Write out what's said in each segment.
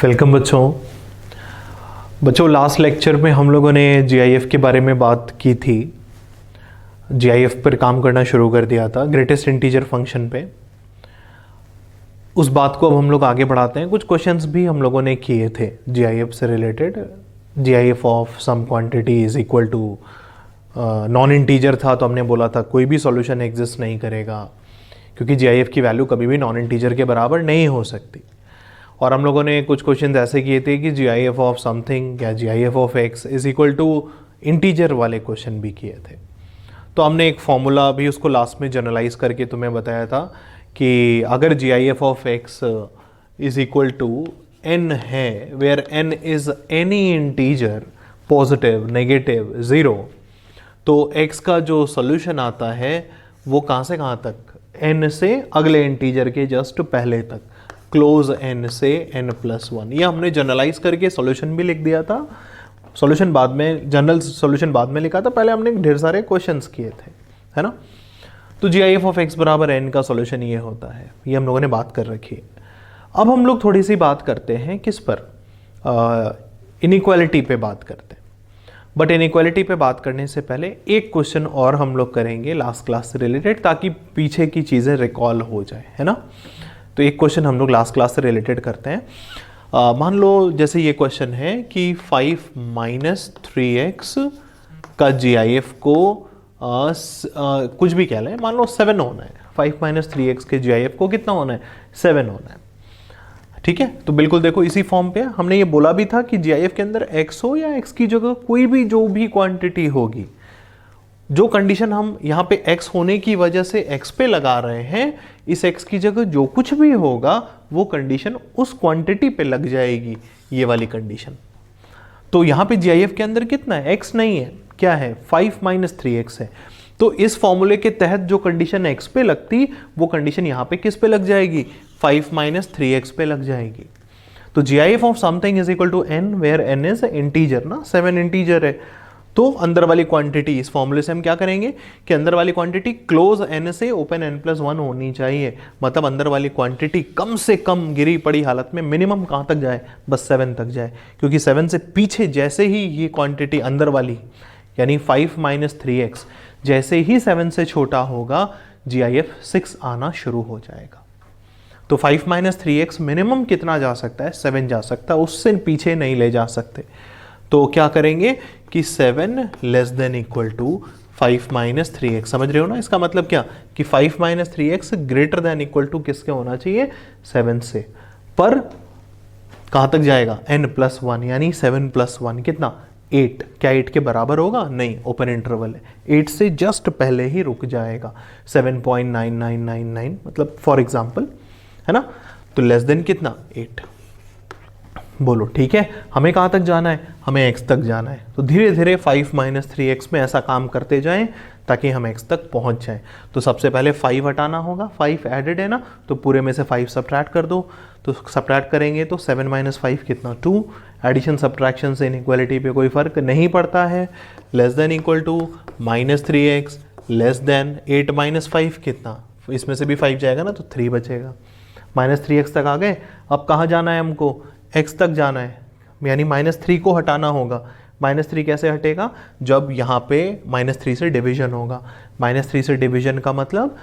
Welcome बच्चों last lecture में हम लोगों ने जीआईएफ के बारे में बात की थी। जीआईएफ पर काम करना शुरू कर दिया था ग्रेटेस्ट इंटीजर फंक्शन पे। उस बात को अब हम लोग आगे बढ़ाते हैं। कुछ क्वेश्चंस भी हम लोगों ने किए थे जीआईएफ से related. GIF of some quantity is equal to non integer था, तो हमने बोला था कोई भी सॉल्यूशन एग्जिस्ट नहीं करेगा क्योंकि जीआईएफ की वैल्यू कभी भी नॉन इंटीजर के बराबर नहीं हो सकती। और हम लोगों ने कुछ क्वेश्चन ऐसे किए थे कि जीआईएफ ऑफ समथिंग या GIF of x is equal to integer वाले क्वेश्चन भी किए थे। तो हमने एक फॉर्मूला भी उसको लास्ट में जनरलाइज करके तुम्हें बताया था कि अगर GIF of x is equal to n है where n is any integer positive negative zero, तो एक्स का जो सोल्यूशन आता है वो कहाँ से कहाँ तक, एन से अगले इंटीजर के जस्ट पहले तक, क्लोज एन से n+1। ये हमने जनरलाइज करके सॉल्यूशन भी लिख दिया था। सॉल्यूशन बाद में, जनरल सॉल्यूशन बाद में लिखा था, पहले हमने ढेर सारे क्वेश्चंस किए थे, है ना। तो जीआईएफ ऑफ एक्स बराबर एन का सॉल्यूशन ये होता है, ये हम लोगों ने बात कर रखी है। अब हम लोग थोड़ी सी बात करते हैं किस पर, इनइक्वालिटी पे बात करते हैं। बट इनइक्वालिटी पे बात करने से पहले एक क्वेश्चन और हम लोग करेंगे लास्ट क्लास से रिलेटेड, ताकि पीछे की चीज़ें रिकॉल हो जाए, है ना। तो एक क्वेश्चन हम लोग लास्ट क्लास से रिलेटेड करते हैं। मान लो जैसे ये क्वेश्चन है कि 5 - 3x का जीआईएफ को कुछ भी कह लें, मान लो 7 होना है। 5 - 3x के जीआईएफ को कितना होना है, 7 होना है। ठीक है, तो बिल्कुल देखो इसी फॉर्म पे हमने ये बोला भी था कि जीआईएफ के अंदर x हो या x की जगह कोई भी जो भी क्वांटिटी होगी, जो कंडीशन हम यहाँ पे x होने की वजह से x पे लगा रहे हैं, इस x की जगह जो कुछ भी होगा वो कंडीशन उस क्वांटिटी पे लग जाएगी, ये वाली कंडीशन। तो यहाँ पे जीआईएफ के अंदर कितना है, x नहीं है, क्या है, 5 - 3x है। तो इस फॉर्मूले के तहत जो कंडीशन x पे लगती, वो कंडीशन यहाँ पे किस पे लग जाएगी, 5 - 3x पे लग जाएगी। तो GIF of something is equal to n where n is integer ना, 7 इंटीजर है। तो अंदर वाली क्वांटिटी, इस फॉर्मूले से हम क्या करेंगे कि अंदर वाली क्वांटिटी क्लोज n से ओपन n+1 होनी चाहिए। मतलब अंदर वाली क्वांटिटी कम से कम गिरी पड़ी हालत में मिनिमम कहाँ तक जाए, बस 7 तक जाए। क्योंकि 7 से पीछे जैसे ही ये क्वांटिटी अंदर वाली यानी 5 - 3x जैसे ही 7 से छोटा होगा, जीआईएफ 6 आना शुरू हो जाएगा। तो 5 - 3x मिनिमम कितना जा सकता है, 7 जा सकता है, उससे पीछे नहीं ले जा सकते। तो क्या करेंगे कि 7 < 5 - 3x, समझ रहे हो ना। इसका मतलब क्या कि 5 - 3x > किसके होना चाहिए, 7 से। पर कहाँ तक जाएगा, n+1 यानी 7+1 कितना, 8। क्या 8 के बराबर होगा, नहीं, ओपन इंटरवल है, 8 से जस्ट पहले ही रुक जाएगा, 7.9999 मतलब फॉर एग्जाम्पल, है ना। तो लेस देन कितना, 8। बोलो ठीक है, हमें कहाँ तक जाना है, हमें x तक जाना है। तो धीरे धीरे 5 - 3x में ऐसा काम करते जाएं ताकि हम x तक पहुँच जाएं। तो सबसे पहले 5 हटाना होगा, 5 एडेड है ना, तो पूरे में से 5 सब्ट्रैक्ट कर दो। तो सब्ट्रैक्ट करेंगे तो 7 - 5 कितना, 2। एडिशन सब्ट्रैक्शन से इनइक्वालिटी पे कोई फर्क नहीं पड़ता है। Less than equal to -3x less than 8 - 5 कितना, इसमें से भी 5 जाएगा ना, तो 3 बचेगा। -3x तक आ गए। अब कहाँ जाना है हमको, x तक जाना है, यानी -3 को हटाना होगा। -3 कैसे हटेगा, जब यहाँ पे -3 से डिवीजन होगा। -3 से डिवीजन का मतलब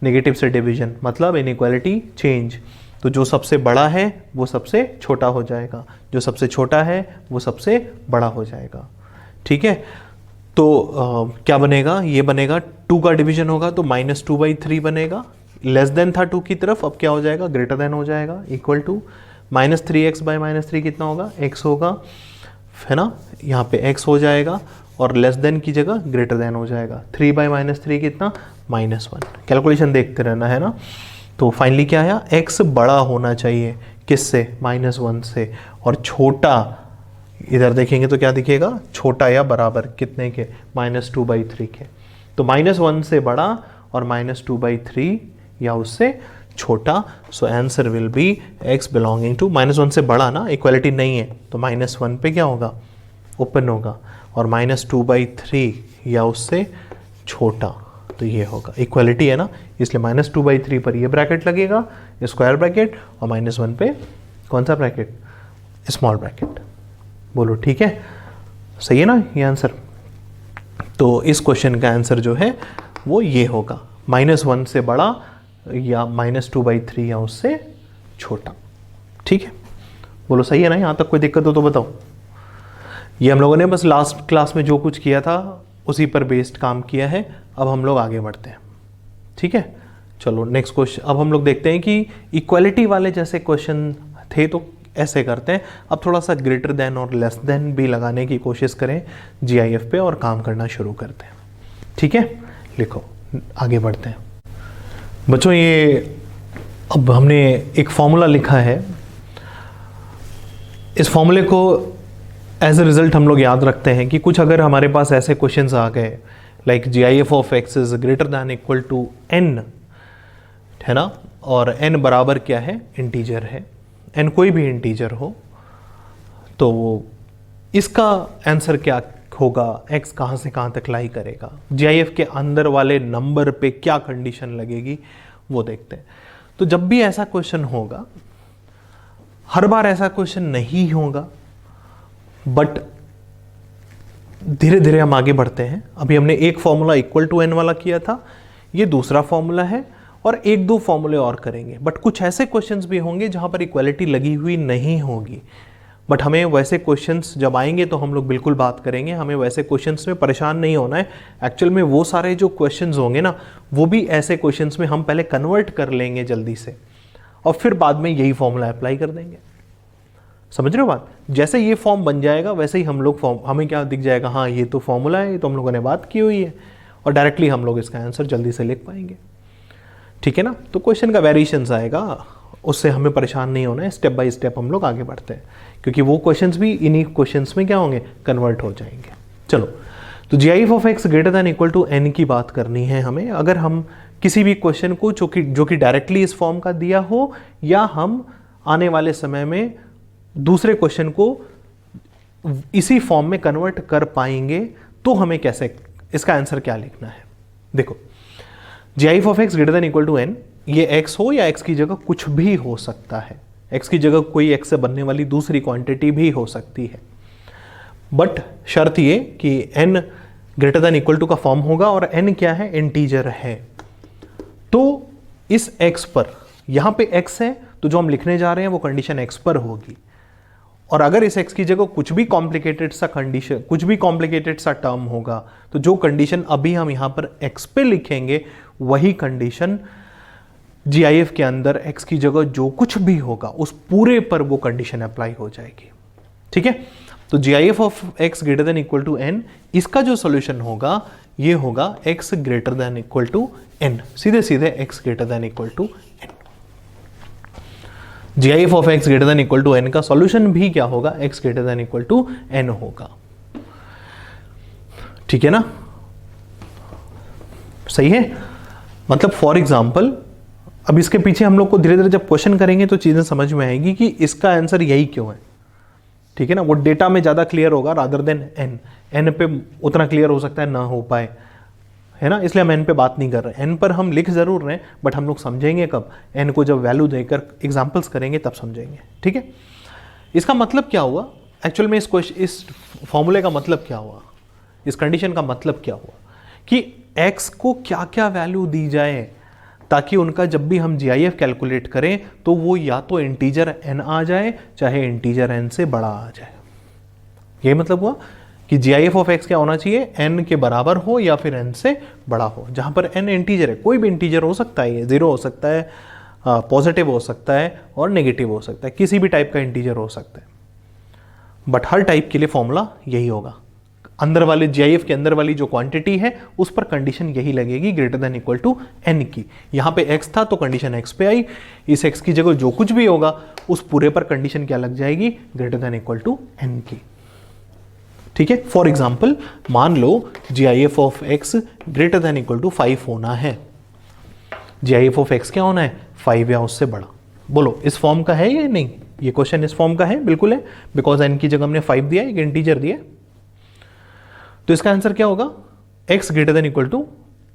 नेगेटिव से डिवीजन, मतलब इनइक्वालिटी चेंज। तो जो सबसे बड़ा है वो सबसे छोटा हो जाएगा, जो सबसे छोटा है वो सबसे बड़ा हो जाएगा। ठीक है, तो क्या बनेगा, ये बनेगा 2 का डिवीजन होगा तो -2/3 बनेगा। लेस देन था 2 की तरफ, अब क्या हो जाएगा, ग्रेटर देन हो जाएगा, इक्वल टू -3x/-3 कितना होगा, x होगा, है ना। यहाँ पे x हो जाएगा और लेस देन की जगह ग्रेटर देन हो जाएगा। 3/-3 कितना, -1। कैलकुलेशन देखते रहना, है ना। तो फाइनली क्या आया, x बड़ा होना चाहिए किससे, -1 से, और छोटा, इधर देखेंगे तो क्या दिखेगा, छोटा या बराबर कितने के, -2/3 के। तो -1 से बड़ा और -2/3 या उससे छोटा। So answer will be x belonging to, -1 से बड़ा ना, इक्वालिटी नहीं है, तो -1 पे क्या होगा, ओपन होगा, और -2/3 या उससे छोटा, तो ये होगा, इक्वालिटी है ना, इसलिए -2/3 पर ये ब्रैकेट लगेगा, स्क्वायर ब्रैकेट, और -1 पे कौन सा ब्रैकेट, स्मॉल ब्रैकेट। बोलो ठीक है, सही है ना ये आंसर। तो इस क्वेश्चन का आंसर जो है वो ये होगा, -1 से बड़ा या -2/3 या उससे छोटा। ठीक है, बोलो सही है ना, यहाँ तक कोई दिक्कत हो तो बताओ। ये हम लोगों ने बस लास्ट क्लास में जो कुछ किया था उसी पर बेस्ड काम किया है। अब हम लोग आगे बढ़ते हैं। ठीक है, चलो नेक्स्ट क्वेश्चन। अब हम लोग देखते हैं कि इक्वालिटी वाले जैसे क्वेश्चन थे तो ऐसे करते हैं। अब थोड़ा सा ग्रेटर देन और लेस देन भी लगाने की कोशिश करें GIF पे और काम करना शुरू करते हैं। ठीक है, लिखो, आगे बढ़ते हैं बच्चों। ये अब हमने एक फॉर्मूला लिखा है। इस फॉर्मूले को एज ए रिजल्ट हम लोग याद रखते हैं कि कुछ अगर हमारे पास ऐसे क्वेश्चंस आ गए like GIF of x is greater than equal to n, है ना, और n बराबर क्या है, इंटीजर है, n कोई भी इंटीजर हो, तो इसका आंसर क्या होगा, x कहाँ से कहाँ तक लाई करेगा, GIF के अंदर वाले नंबर पे क्या कंडीशन लगेगी वो देखते हैं। तो जब भी ऐसा क्वेश्चन होगा, हर बार ऐसा क्वेश्चन नहीं होगा, बट धीरे धीरे हम आगे बढ़ते हैं। अभी हमने एक फॉर्मूला इक्वल टू n वाला किया था, ये दूसरा फॉर्मूला है, और एक दो फॉर्मूले और करेंगे। बट कुछ ऐसे क्वेश्चंस भी होंगे जहां पर इक्वालिटी लगी हुई नहीं होगी, बट हमें वैसे क्वेश्चंस जब आएंगे तो हम लोग बिल्कुल बात करेंगे। हमें वैसे क्वेश्चंस में परेशान नहीं होना है। एक्चुअल में वो सारे जो क्वेश्चंस होंगे ना, वो भी ऐसे क्वेश्चंस में हम पहले कन्वर्ट कर लेंगे जल्दी से, और फिर बाद में यही फॉर्मूला अप्लाई कर देंगे। समझ रहे हो बात? जैसे ये फॉर्म बन जाएगा वैसे ही हम लोग हमें क्या दिख जाएगा, हाँ ये तो फॉर्मूला है, ये तो हम लोगों ने बात की हुई है, और डायरेक्टली हम लोग इसका आंसर जल्दी से लिख पाएंगे। ठीक है ना? तो क्वेश्चन का वेरिएशंस आएगा, उससे हमें परेशान नहीं होना है। स्टेप बाय स्टेप हम लोग आगे बढ़ते हैं, क्योंकि वो क्वेश्चंस भी इन्हीं क्वेश्चंस में क्या होंगे, कन्वर्ट हो जाएंगे। चलो, तो GIF of x greater than equal to n की बात करनी है हमें। अगर हम किसी भी क्वेश्चन को जो कि डायरेक्टली इस फॉर्म का दिया हो, या हम आने वाले समय में दूसरे क्वेश्चन को इसी फॉर्म में कन्वर्ट कर पाएंगे, तो हमें कैसे, इसका आंसर क्या लिखना है। देखो, GIF of x greater than equal to n, ये x हो या x की जगह कुछ भी हो सकता है। x की जगह कोई x से बनने वाली दूसरी क्वांटिटी भी हो सकती है, बट शर्त ये कि n greater than equal to का फॉर्म होगा, और n क्या है, इंटीजर है। तो इस x पर, यहां पे x है, तो जो हम लिखने जा रहे हैं वो कंडीशन x पर होगी। और अगर इस x की जगह कुछ भी कॉम्प्लिकेटेड सा कंडीशन, कुछ भी कॉम्प्लिकेटेड सा टर्म होगा, तो जो कंडीशन अभी हम यहां पर x पे लिखेंगे, वही कंडीशन GIF के अंदर x की जगह जो कुछ भी होगा उस पूरे पर वो कंडीशन अप्लाई हो जाएगी। ठीक है? तो GIF of x greater than equal to n, इसका जो सॉल्यूशन होगा ये होगा x greater than equal to n, सीधे सीधे x greater than equal to n। GIF of x greater than equal to n का सॉल्यूशन भी क्या होगा, x greater than equal to n होगा। ठीक है ना? सही है? मतलब फॉर एग्जाम्पल, अब इसके पीछे हम लोग को धीरे धीरे जब क्वेश्चन करेंगे तो चीजें समझ में आएगी कि इसका आंसर यही क्यों है। ठीक है ना? वो डेटा में ज्यादा क्लियर होगा रादर देन n पे उतना क्लियर हो सकता है ना हो पाए, है ना? इसलिए हम n पे बात नहीं कर रहे। n पर हम लिख जरूर रहे हैं, बट हम लोग समझेंगे कब, n को जब वैल्यू देकर एग्जाम्पल्स करेंगे तब समझेंगे। ठीक है? इसका मतलब क्या हुआ एक्चुअल में, इस फॉर्मूले का मतलब क्या हुआ, इस कंडीशन का मतलब क्या हुआ कि x को क्या क्या वैल्यू दी जाए ताकि उनका जब भी हम GIF कैलकुलेट करें तो वो या तो इंटीजर n आ जाए, चाहे इंटीजर n से बड़ा आ जाए। ये मतलब हुआ कि GIF ऑफ x क्या होना चाहिए, n के बराबर हो या फिर n से बड़ा हो। जहां पर n इंटीजर है, कोई भी इंटीजर हो सकता है, ये 0 हो सकता है, पॉजिटिव हो सकता है, और नेगेटिव हो सकता है, किसी भी टाइप का इंटीजर हो सकता है, बट हर टाइप के लिए फॉर्मूला यही होगा। अंदर वाले GIF के अंदर वाली जो क्वांटिटी है उस पर कंडीशन यही लगेगी, greater than equal to n की। यहां पे x था तो कंडीशन x पे आई, इस x की जगह जो कुछ भी होगा उस पूरे पर कंडीशन क्या लग जाएगी, greater than equal to n की। ठीक है? फॉर एग्जाम्पल, मान लो GIF of x greater than equal to 5 होना है। GIF ऑफ x क्या होना है, 5 या उससे बड़ा। बोलो इस फॉर्म का है या नहीं? ये क्वेश्चन इस फॉर्म का है, बिल्कुल है, बिकॉज n की जगह हमने 5 दिया, एक इंटीजर दिया। तो इसका आंसर क्या होगा, x greater than equal to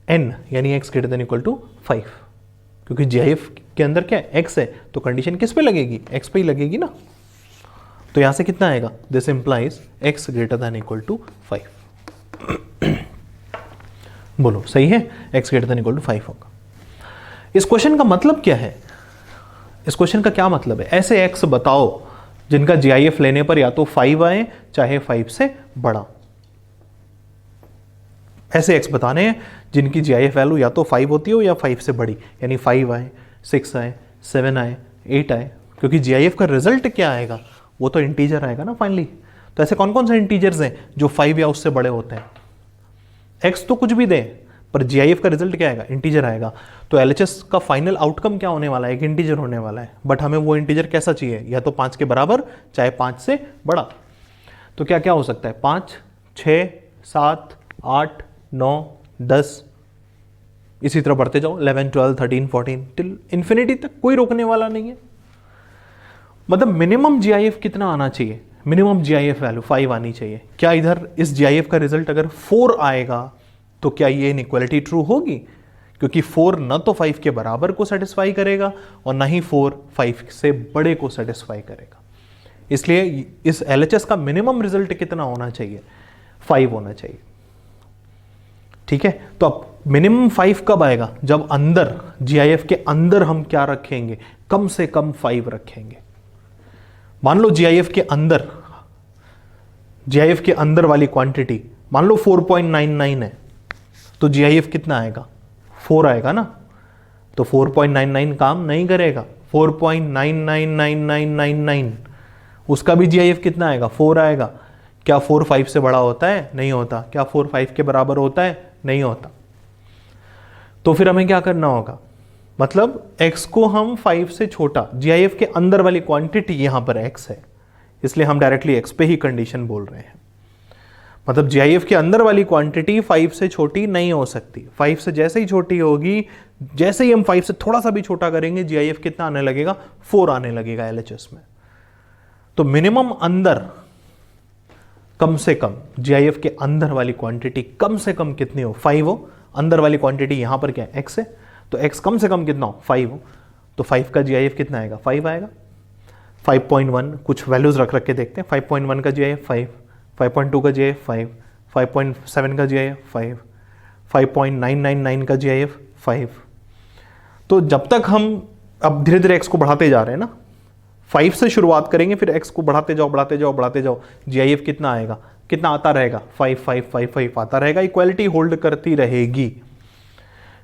n, यानी x greater than equal to 5, क्योंकि GIF के अंदर क्या है, x है, तो कंडीशन किस पे लगेगी, x पे ही लगेगी ना। तो यहां से कितना आएगा, this implies x greater than equal to 5। बोलो सही है, x greater than equal to 5 होगा। इस क्वेश्चन का मतलब क्या है, इस क्वेश्चन का क्या मतलब है, ऐसे x बताओ जिनका GIF लेने पर या तो 5 आए चाहे 5 से बड़ा। ऐसे x बताने हैं जिनकी GIF वैल्यू या तो 5 होती हो या 5 से बड़ी, यानी 5 आए, 6 आए, 7 आए, 8 आए, क्योंकि GIF का रिजल्ट क्या आएगा, वो तो इंटीजर आएगा ना फाइनली। तो ऐसे कौन कौन से इंटीजर्स हैं जो 5 या उससे बड़े होते हैं, x तो कुछ भी दे पर GIF का रिजल्ट क्या आएगा, इंटीजर आएगा। तो LHS का फाइनल आउटकम क्या होने वाला है, एक इंटीजर होने वाला है, बट हमें वो इंटीजर कैसा चाहिए, या तो 5 के बराबर चाहे 5 से बड़ा। तो क्या क्या हो सकता है, 5, 6, 7, 8, 9, 10, इसी तरह बढ़ते जाओ, 11, 12, 13, 14 टिल इन्फिनिटी तक, कोई रोकने वाला नहीं है। मतलब मिनिमम GIF कितना आना चाहिए, मिनिमम GIF वैल्यू 5 आनी चाहिए। क्या इधर इस GIF का रिजल्ट अगर 4 आएगा तो क्या ये इनइक्वालिटी ट्रू होगी, क्योंकि 4 न तो 5 के बराबर को सेटिस्फाई करेगा और ना ही 4 5 से बड़े को सेटिस्फाई करेगा। इसलिए इस LHS का मिनिमम रिजल्ट कितना होना चाहिए, 5 होना चाहिए। ठीक है, तो अब मिनिमम 5 कब आएगा, जब अंदर GIF के अंदर हम क्या रखेंगे, कम से कम 5 रखेंगे। मान लो GIF के अंदर वाली क्वांटिटी मान लो 4.99 है, तो GIF कितना आएगा, 4 आएगा ना। तो 4.99 काम नहीं करेगा, 4.999999 उसका भी GIF कितना आएगा, 4 आएगा। क्या 4 5 से बड़ा होता है, नहीं होता। क्या 4 5 के बराबर होता है, नहीं होता। तो फिर हमें क्या करना होगा, मतलब x को हम 5 से छोटा, GIF के अंदर वाली क्वांटिटी यहां पर x है, इसलिए हम डायरेक्टली x पे ही कंडीशन बोल रहे हैं। मतलब GIF के अंदर वाली क्वांटिटी 5 से छोटी नहीं हो सकती। 5 से जैसे ही छोटी होगी, जैसे ही हम 5 से थोड़ा सा भी छोटा करेंगे, GIF कितना आने लगेगा, 4 आने लगेगा LHS में। तो मिनिमम अंदर कम से कम GIF के अंदर वाली क्वांटिटी कम से कम कितनी हो, 5 हो। अंदर वाली क्वांटिटी यहां पर क्या है, x है, तो x कम से कम कितना हो, 5 हो। तो 5 का GIF कितना आएगा, 5 आएगा। 5.1 कुछ वैल्यूज रख के देखते हैं। 5.1 का GIF 5, 5.2 का GIF 5, 5.7 का GIF 5, 5.999 का GIF 5। तो जब तक हम अब धीरे धीरे x को बढ़ाते जा रहे हैं ना, 5 से शुरुआत करेंगे, फिर x को बढ़ाते जाओ बढ़ाते जाओ बढ़ाते जाओ, GIF कितना आएगा, कितना आता रहेगा, 5 5 5 5 आता रहेगा, इक्वालिटी होल्ड करती रहेगी।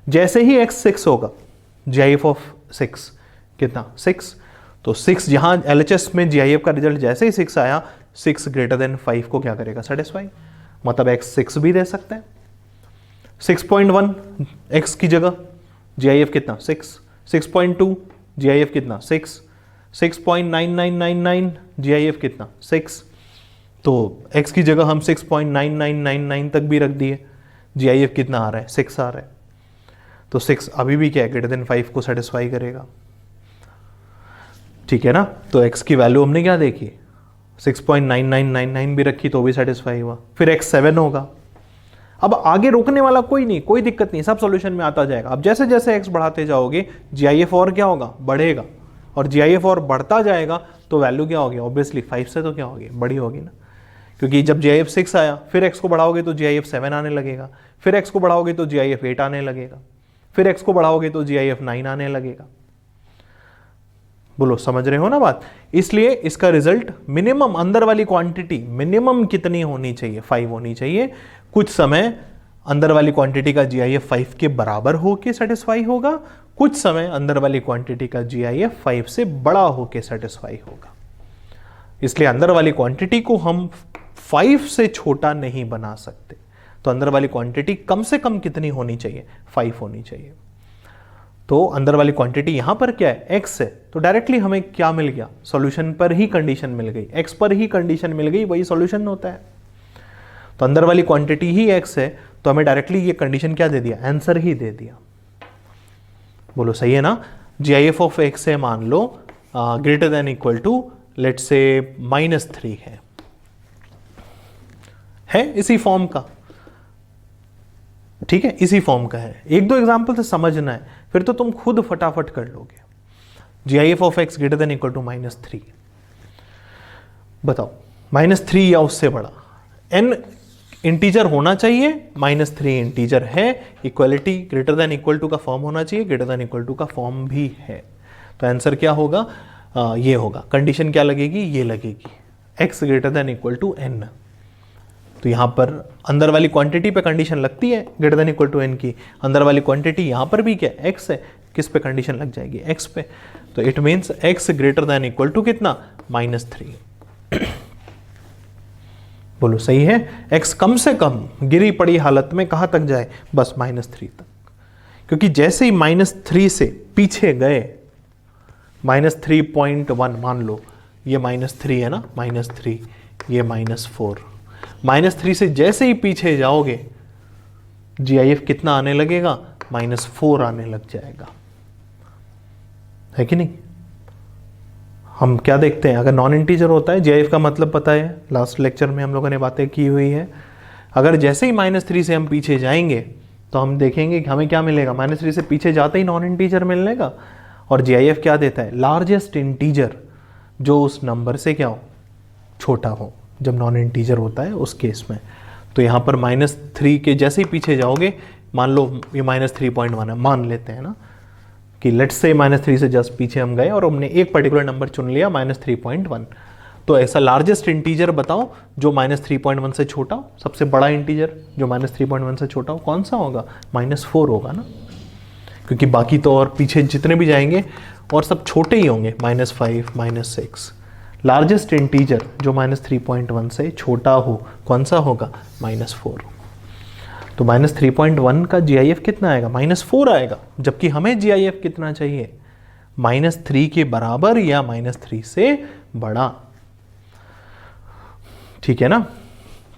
जैसे ही x 6 होगा, GIF ऑफ 6 कितना, 6। तो 6 जहां LHS में GIF का रिजल्ट जैसे ही 6 आया, 6 ग्रेटर देन 5 को क्या करेगा, सेटिस्फाई। मतलब x 6 भी दे सकते हैं। 6.1 x की जगह GIF कितना, 6। 6.2 GIF कितना, 6। 6.9999 GIF कितना, 6। तो x की जगह हम 6.9999 तक भी रख दिए, GIF कितना आ रहा है, 6 आ रहा है। तो 6 अभी भी क्या है, ग्रेटर देन 5 को सेटिस्फाई करेगा। ठीक है ना। तो x की वैल्यू हमने क्या देखी, 6.9999 भी रखी तो भी सेटिस्फाई हुआ। फिर x 7 होगा। अब आगे रोकने वाला कोई नहीं, कोई दिक्कत नहीं, सब सॉल्यूशन में आता जाएगा। अब जैसे जैसे x बढ़ाते जाओगे, GIF और क्या होगा, बढ़ेगा। और GIF और बढ़ता जाएगा तो वैल्यू क्या होगी, ऑब्वियसली 5 से तो क्या होगी, बड़ी होगी ना। क्योंकि जब GIF 6 आया, फिर x को बढ़ाओगे तो GIF 7 आने लगेगा, फिर x को बढ़ाओगे तो GIF 8 आने लगेगा, फिर x को बढ़ाओगे तो GIF 9 आने लगेगा। बोलो समझ रहे हो ना बात। इसलिए इसका रिजल्ट मिनिमम अंदर वाली क्वांटिटी मिनिमम कितनी होनी चाहिए, 5 होनी चाहिए। कुछ समय अंदर वाली क्वांटिटी का GIF 5 के बराबर होके सेटिस्फाई होगा, कुछ समय अंदर वाली क्वांटिटी का GIF 5 से बड़ा होके सेटिस्फाई होगा। इसलिए अंदर वाली क्वांटिटी को हम 5 से छोटा नहीं बना सकते। तो अंदर वाली क्वांटिटी कम से कम कितनी होनी चाहिए, 5 होनी चाहिए। तो अंदर वाली क्वांटिटी यहां पर क्या है, x है। तो डायरेक्टली हमें क्या मिल गया, सॉल्यूशन पर ही कंडीशन मिल गई, x पर ही कंडीशन मिल गई, वही सॉल्यूशन होता है। तो अंदर वाली क्वांटिटी ही x है, तो हमें डायरेक्टली ये कंडीशन क्या दे दिया, आंसर ही दे दिया। बोलो सही है ना। GIF ऑफ x है, मान लो greater than equal to let's say -3 है इसी फॉर्म का। ठीक है, इसी फॉर्म का है। एक दो एग्जांपल से समझना है, फिर तो तुम खुद फटाफट कर लोगे। GIF of x greater than equal to -3, बताओ, -3 या उससे बड़ा, n इंटीजर होना चाहिए, -3 इंटीजर है, equality greater than equal to का फॉर्म होना चाहिए, ग्रेटर देन इक्वल टू का फॉर्म भी है। तो आंसर क्या होगा, ये होगा। कंडीशन क्या लगेगी, ये लगेगी, x greater than equal to n। तो यहाँ पर अंदर वाली क्वांटिटी पे कंडीशन लगती है greater than equal to n की, अंदर वाली क्वांटिटी यहाँ पर भी क्या x है, किस पे कंडीशन लग जाएगी, x पे। तो it means x greater than equal to कितना, -3। बोलो सही है। x कम से कम गिरी पड़ी हालत में कहाँ तक जाए, बस -3 तक, क्योंकि जैसे ही -3 से पीछे गए, -3.1 मान लो, ये -3 है ना, -3, ये -4, -3 से जैसे ही पीछे जाओगे GIF कितना आने लगेगा, -4 आने लग जाएगा, है कि नहीं। हम क्या देखते हैं, अगर नॉन इंटीजर होता है, GIF का मतलब पता है, लास्ट लेक्चर में हम लोगों ने बातें की हुई है। अगर जैसे ही -3 से हम पीछे जाएंगे तो हम देखेंगे कि हमें क्या मिलेगा, -3 से पीछे जाते ही नॉन इंटीजर मिलेगा। और GIF क्या देता है, लार्जेस्ट इंटीजर जो उस नंबर से क्या हो, छोटा हो, जब नॉन इंटीजर होता है उस केस में। तो यहाँ पर -3 के जैसे ही पीछे जाओगे, मान लो ये -3.1 है, मान लेते हैं ना कि लेट्स से -3 से जस्ट पीछे हम गए और हमने एक पर्टिकुलर नंबर चुन लिया -3.1। तो ऐसा लार्जेस्ट इंटीजर बताओ जो -3.1 से छोटा हो, सबसे बड़ा इंटीजर जो -3.1 से छोटा हो, कौन सा होगा, -4 होगा ना, क्योंकि बाकी तो और पीछे जितने भी जाएंगे और सब छोटे ही होंगे, -5, -6। लार्जेस्ट इंटीजर जो -3.1 से छोटा हो कौन सा होगा, -4। तो -3.1 का GIF कितना आएगा, -4 आएगा, जबकि हमें GIF कितना चाहिए, -3 के बराबर या -3 से बड़ा, ठीक है ना।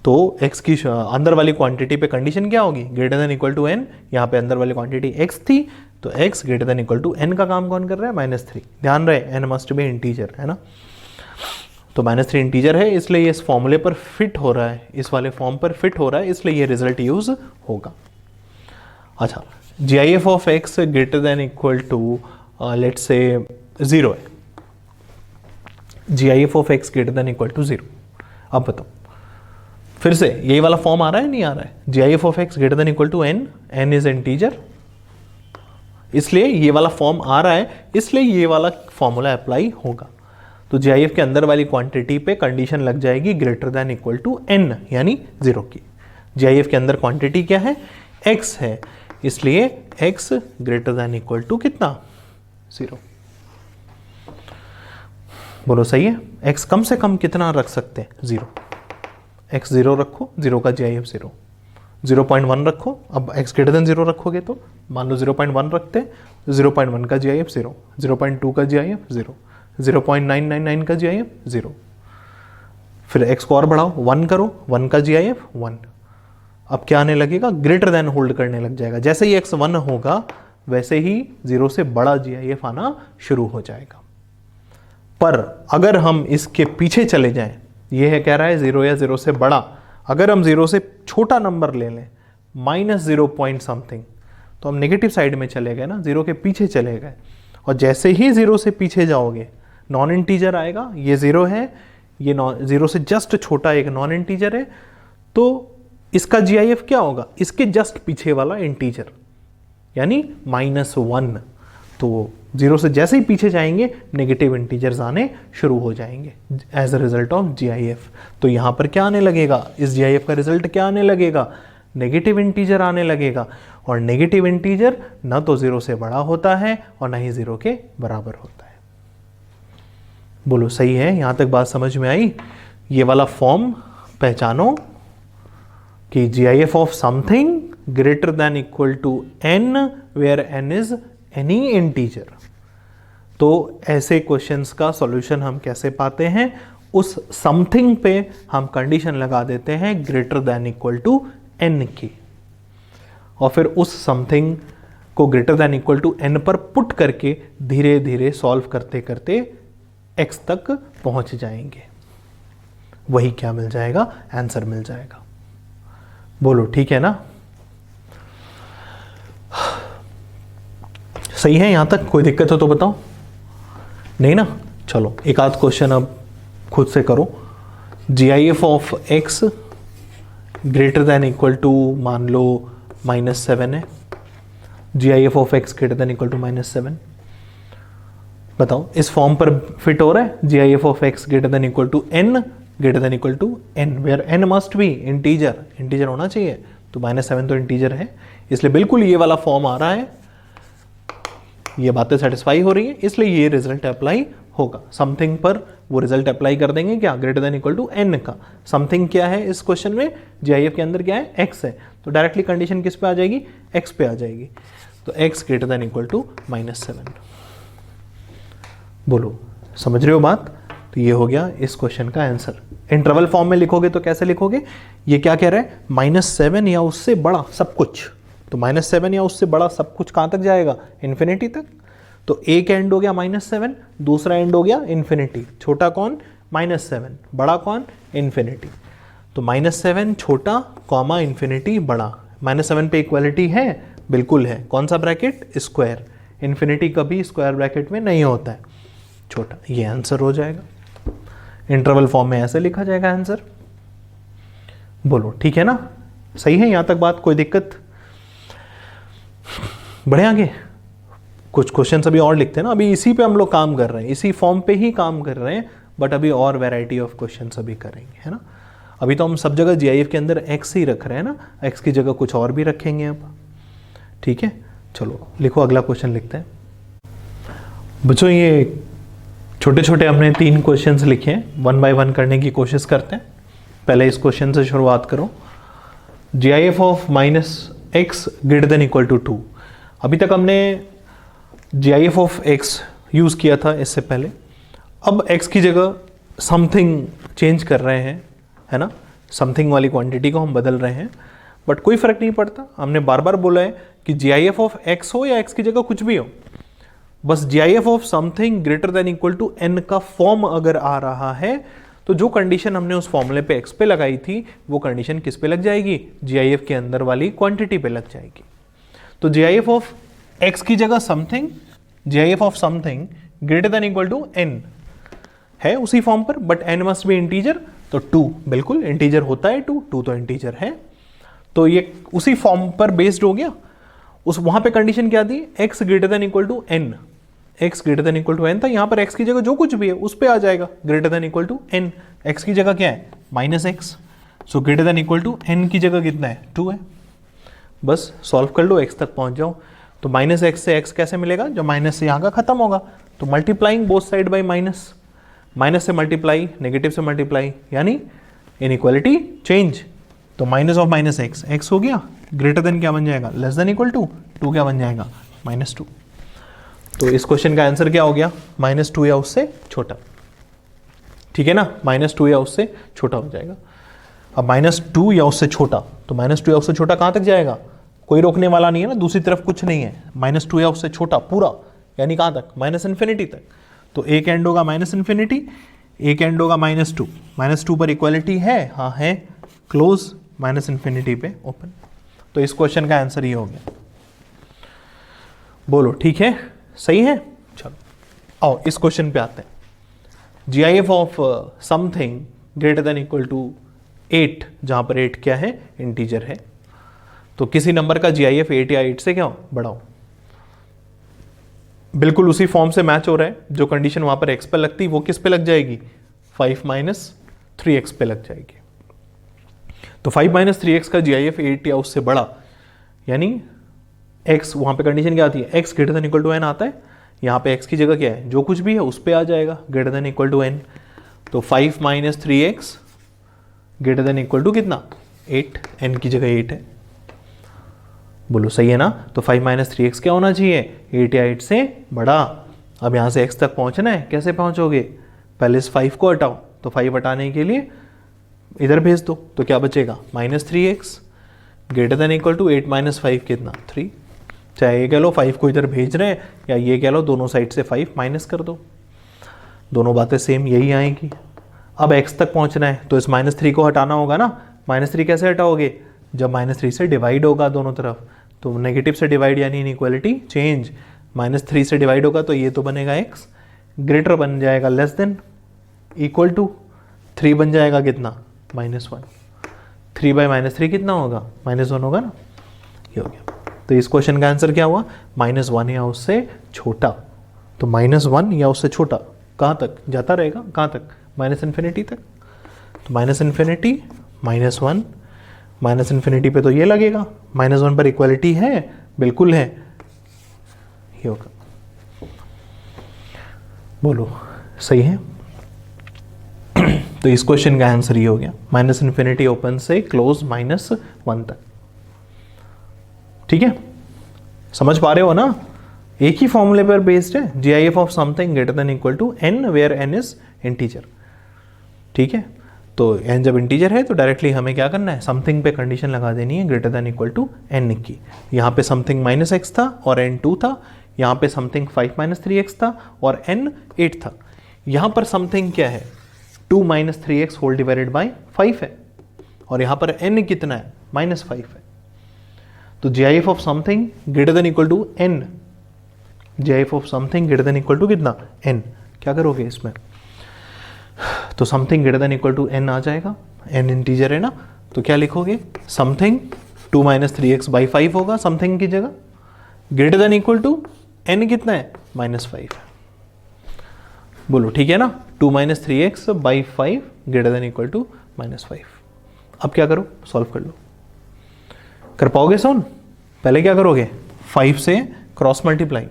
तो x की अंदर वाली क्वांटिटी पे कंडीशन क्या होगी, greater than equal to n। यहाँ पे अंदर वाली क्वांटिटी x थी, तो x greater than equal to n का काम कौन कर रहा है, -3। ध्यान रहे n मस्ट बी इंटीजर, है ना। तो -3 इंटीजर है, इसलिए ये इस फॉर्मूले पर फिट हो रहा है, इस वाले फॉर्म पर फिट हो रहा है, इसलिए ये रिजल्ट यूज होगा। अच्छा, GIF of x greater than equal to let's say 0 है, GIF of x greater than equal to 0। अब बताओ, फिर से यही वाला फॉर्म आ रहा है, नहीं आ रहा है, GIF of x greater than equal to n, n is integer, इसलिए ये वाला फॉर्म आ रहा है, इसलिए ये वाला फॉर्मूला अप्लाई होगा। तो GIF के अंदर वाली क्वांटिटी पे कंडीशन लग जाएगी greater than equal to n, यानी 0 की। GIF के अंदर क्वांटिटी क्या है, x है, इसलिए x greater than equal to कितना, 0। बोलो सही है। x कम से कम कितना रख सकते हैं, 0। x 0 रखो, 0 का GIF 0, 0.1 रखो। अब x ग्रेटर देन 0 रखोगे तो मान लो 0.1 रखते हैं, 0.1 का GIF 0, 0.2 का GIF 0, 0.999 का GIF 0। फिर x को और बढ़ाओ, 1 करो, 1 का GIF 1। अब क्या आने लगेगा, ग्रेटर देन होल्ड करने लग जाएगा। जैसे ही x 1 होगा वैसे ही 0 से बड़ा GIF आना शुरू हो जाएगा। पर अगर हम इसके पीछे चले जाएं, ये है कह रहा है 0 या 0 से बड़ा, अगर हम 0 से छोटा नंबर ले लें, -0 पॉइंट समथिंग, तो हम नेगेटिव साइड में चले गए ना, 0 के पीछे चले गए। और जैसे ही 0 से पीछे जाओगे नॉन इंटीजर आएगा, ये 0 है, ये 0 से जस्ट छोटा एक नॉन इंटीजर है, तो इसका GIF क्या होगा, इसके जस्ट पीछे वाला इंटीजर, यानी -1। तो 0 से जैसे ही पीछे जाएंगे नेगेटिव इंटीजर्स आने शुरू हो जाएंगे as a result of GIF। तो यहाँ पर क्या आने लगेगा, इस GIF का रिजल्ट क्या आने लगेगा, नेगेटिव इंटीजर आने लगेगा। और नेगेटिव इंटीजर ना तो 0 से बड़ा होता है और ना ही 0 के बराबर होता है। बोलो सही है, यहाँ तक बात समझ में आई। ये वाला फॉर्म पहचानो कि GIF of something greater than equal to n where n is any integer. तो ऐसे क्वेश्चंस का सॉल्यूशन हम कैसे पाते हैं, उस समथिंग पे हम कंडीशन लगा देते हैं greater than equal to n की, और फिर उस समथिंग को greater than equal to n पर पुट करके धीरे धीरे सॉल्व करते करते x तक पहुंच जाएंगे। वही क्या मिल जाएगा, आंसर मिल जाएगा। बोलो ठीक है ना, सही है। यहां तक कोई दिक्कत हो तो बताओ, नहीं ना। चलो एक आध क्वेश्चन अब खुद से करो। GIF of x greater than equal to मान लो -7 है। GIF of x greater than equal to -7, बताओ इस फॉर्म पर फिट हो रहा है? GIF of x greater than equal to n greater than equal to n, where n must be integer, integer होना चाहिए, तो -7 तो इंटीजर है, इसलिए बिल्कुल ये वाला फॉर्म आ रहा है, ये बातें सेटिस्फाई हो रही है, इसलिए ये रिजल्ट अप्लाई होगा। समथिंग पर वो रिजल्ट अप्लाई कर देंगे, क्या? Greater than equal to n का। समथिंग क्या है इस क्वेश्चन में? GIF के अंदर क्या है? x है, तो डायरेक्टली कंडीशन किस पे आ जाएगी? x पे आ जाएगी, तो x greater than equal to -7। बोलो समझ रहे हो बात? तो ये हो गया इस क्वेश्चन का आंसर। इंटरवल फॉर्म में लिखोगे तो कैसे लिखोगे? ये क्या कह रहा है? -7 या उससे बड़ा सब कुछ, तो -7 या उससे बड़ा सब कुछ कहाँ तक जाएगा? इन्फिनिटी तक। तो एक एंड हो गया -7, दूसरा एंड हो गया इन्फिनिटी। छोटा कौन? -7, बड़ा कौन? इन्फिनिटी। तो -7 छोटा कॉमा इन्फिनिटी बड़ा। -7 पे इक्वालिटी है? बिल्कुल है। कौन सा ब्रैकेट? स्क्वायर। इन्फिनिटी कभी स्क्वायर ब्रैकेट में नहीं होता है, छोटा। ये आंसर हो जाएगा। इंटरवल फॉर्म में ऐसे लिखा जाएगा आंसर। बोलो ठीक है ना? सही है यहां तक बात? कोई दिक्कत? बढ़े आगे। कुछ क्वेश्चंस अभी और लिखते हैं ना, अभी इसी पे हम लोग काम कर रहे हैं, इसी फॉर्म पे ही काम कर रहे हैं, बट अभी और वैरायटी ऑफ क्वेश्चंस अभी करेंगे, है ना। अभी तो हम सब जगह GIF के अंदर x ही रख रहे हैं ना, x की जगह कुछ और भी रखेंगे अब, ठीक है। चलो लिखो, अगला क्वेश्चन लिखते हैं बच्चों। ये छोटे छोटे हमने 3 क्वेश्चंस लिखे हैं, 1 बाय 1 करने की कोशिश करते हैं। पहले इस क्वेश्चन से शुरुआत करो। GIF of -x greater than equal to 2। अभी तक हमने GIF ऑफ x यूज़ किया था इससे पहले। अब x की जगह समथिंग चेंज कर रहे हैं, है ना, समथिंग वाली क्वांटिटी को हम बदल रहे हैं, बट कोई फ़र्क नहीं पड़ता। हमने बार बार बोला है कि GIF ऑफ x हो या x की जगह कुछ भी हो, बस GIF of something greater than equal to n का फॉर्म अगर आ रहा है तो जो कंडीशन हमने उस फॉर्मूले पे x पे लगाई थी वो कंडीशन किस पे लग जाएगी? GIF के अंदर वाली क्वांटिटी पे लग जाएगी। तो GIF ऑफ x की जगह something, GIF of something greater than equal to n है उसी फॉर्म पर, but n must be integer, तो 2 बिल्कुल इंटीजर होता है, 2 तो इंटीजर है, तो ये उसी फॉर्म पर बेस्ड हो गया। उस वहां पे कंडीशन क्या थी? x greater than equal to n, x greater than equal to n था। यहां पर x की जगह जो कुछ भी है उस पे आ जाएगा, greater than equal to n। x की जगह क्या है? -x, so greater than equal to n की जगह कितना है? 2 है। बस सॉल्व कर लो, x तक पहुंच जाओ। तो -x से x कैसे मिलेगा? जब माइनस से यहाँ का खत्म होगा, तो multiplying both side by minus, minus से मल्टीप्लाई, नेगेटिव से मल्टीप्लाई, यानी इनइक्वालिटी चेंज। तो माइनस ऑफ -x, x हो गया, ग्रेटर देन क्या बन जाएगा? लेस देन इक्वल टू 2 क्या बन जाएगा? -2। तो इस क्वेश्चन का आंसर क्या हो गया? -2 या उससे छोटा, ठीक है ना, -2 या उससे छोटा हो जाएगा। अब -2 या उससे छोटा, तो -2 या उससे छोटा कहाँ तक जाएगा? कोई रोकने वाला नहीं है ना, दूसरी तरफ कुछ नहीं है। -2 या उससे छोटा पूरा, यानी कहाँ तक? -इन्फिनिटी तक। तो एक एंड होगा -इन्फिनिटी, एक एंड होगा -2। -2 पर इक्वालिटी है? हाँ है, क्लोज, -इन्फिनिटी पे ओपन। तो इस क्वेश्चन का आंसर ये हो गया। बोलो ठीक है, सही है। चलो आओ इस क्वेश्चन पे आते हैं। GIF of something greater than equal to 8, जहां पर 8 क्या है? इंटीजर है। तो किसी नंबर का GIF 8 या 8 से क्या हो? बड़ा हो। बिल्कुल उसी फॉर्म से मैच हो रहा है, जो कंडीशन वहां पर x पे लगती वो किस पे लग जाएगी? 5 - 3x पे लग जाएगी। तो 5 - 3x का GIF 8 या उससे बड़ा, यानी x, वहां पे कंडीशन क्या आती है? x greater than equal to n आता है। यहाँ पे x की जगह क्या है? जो कुछ भी है उस पे आ जाएगा, greater than equal to n। तो 5 - 3x greater than equal to कितना? 8, n की जगह 8 है। बोलो सही है ना। तो 5 - 3x क्या होना चाहिए? 8 या 8 से बड़ा। अब यहाँ से x तक पहुँचना है, कैसे पहुँचोगे? पहले इस 5 को हटाओ, तो 5 हटाने के लिए इधर भेज दो, तो क्या बचेगा? -3x greater than equal to 8 - 5 कितना? 3। चाहे ये कह लो 5 को इधर भेज रहे हैं, या ये कह लो दोनों साइड से 5 माइनस कर दो, दोनों बातें सेम यही आएंगी। अब x तक पहुंचना है तो इस -3 को हटाना होगा ना। -3 कैसे हटाओगे? जब -3 से डिवाइड होगा दोनों तरफ, तो नेगेटिव से डिवाइड यानी इनइक्वालिटी चेंज। -3 से डिवाइड होगा तो ये तो बनेगा x, ग्रेटर बन जाएगा लेस देन इक्वल टू 3 बन जाएगा कितना, -1। 3 बाई -3 कितना होगा, -1 होगा ना, ये हो गया। तो इस क्वेश्चन का आंसर क्या हुआ, -1 या उससे छोटा। तो -1 या उससे छोटा कहाँ तक जाता रहेगा, कहाँ तक, -∞ तक। तो -∞, -1, -∞ पे तो ये लगेगा, -1 पर इक्वालिटी है, बिल्कुल है, ये होगा। बोलो सही है। तो इस क्वेश्चन का आंसर ये हो गया, -∞ ओपन से क्लोज -1 तक। ठीक है, समझ पा रहे हो ना, एक ही फॉर्मूले पर बेस्ड है, GIF of something greater than equal to n where n is integer. ठीक है, तो n जब इंटीजर है तो डायरेक्टली हमें क्या करना है, समथिंग पे कंडीशन लगा देनी है greater than equal to n की। यहाँ पे समथिंग -x था और n 2 था, यहाँ पे समथिंग 5 - 3x था और n 8 था। यहाँ पर समथिंग क्या है, 2 - 3x होल डिवाइडेड बाई 5 है, और यहाँ पर n कितना है, -5 है। तो GIF of something greater than equal to n, GIF of something greater than equal to कितना, n। क्या करोगे इसमें, तो something greater than equal to n आ जाएगा, n इंटीजर है ना, तो क्या लिखोगे, समथिंग 2 - 3x बाई 5 होगा समथिंग की जगह, greater than equal to n कितना है, -5 है। बोलो ठीक है ना, 2 - 3x by 5 greater than equal to -5। अब क्या करो, सॉल्व कर लो। कर पाओगे सोन, पहले क्या करोगे, 5 से क्रॉस मल्टीप्लाई,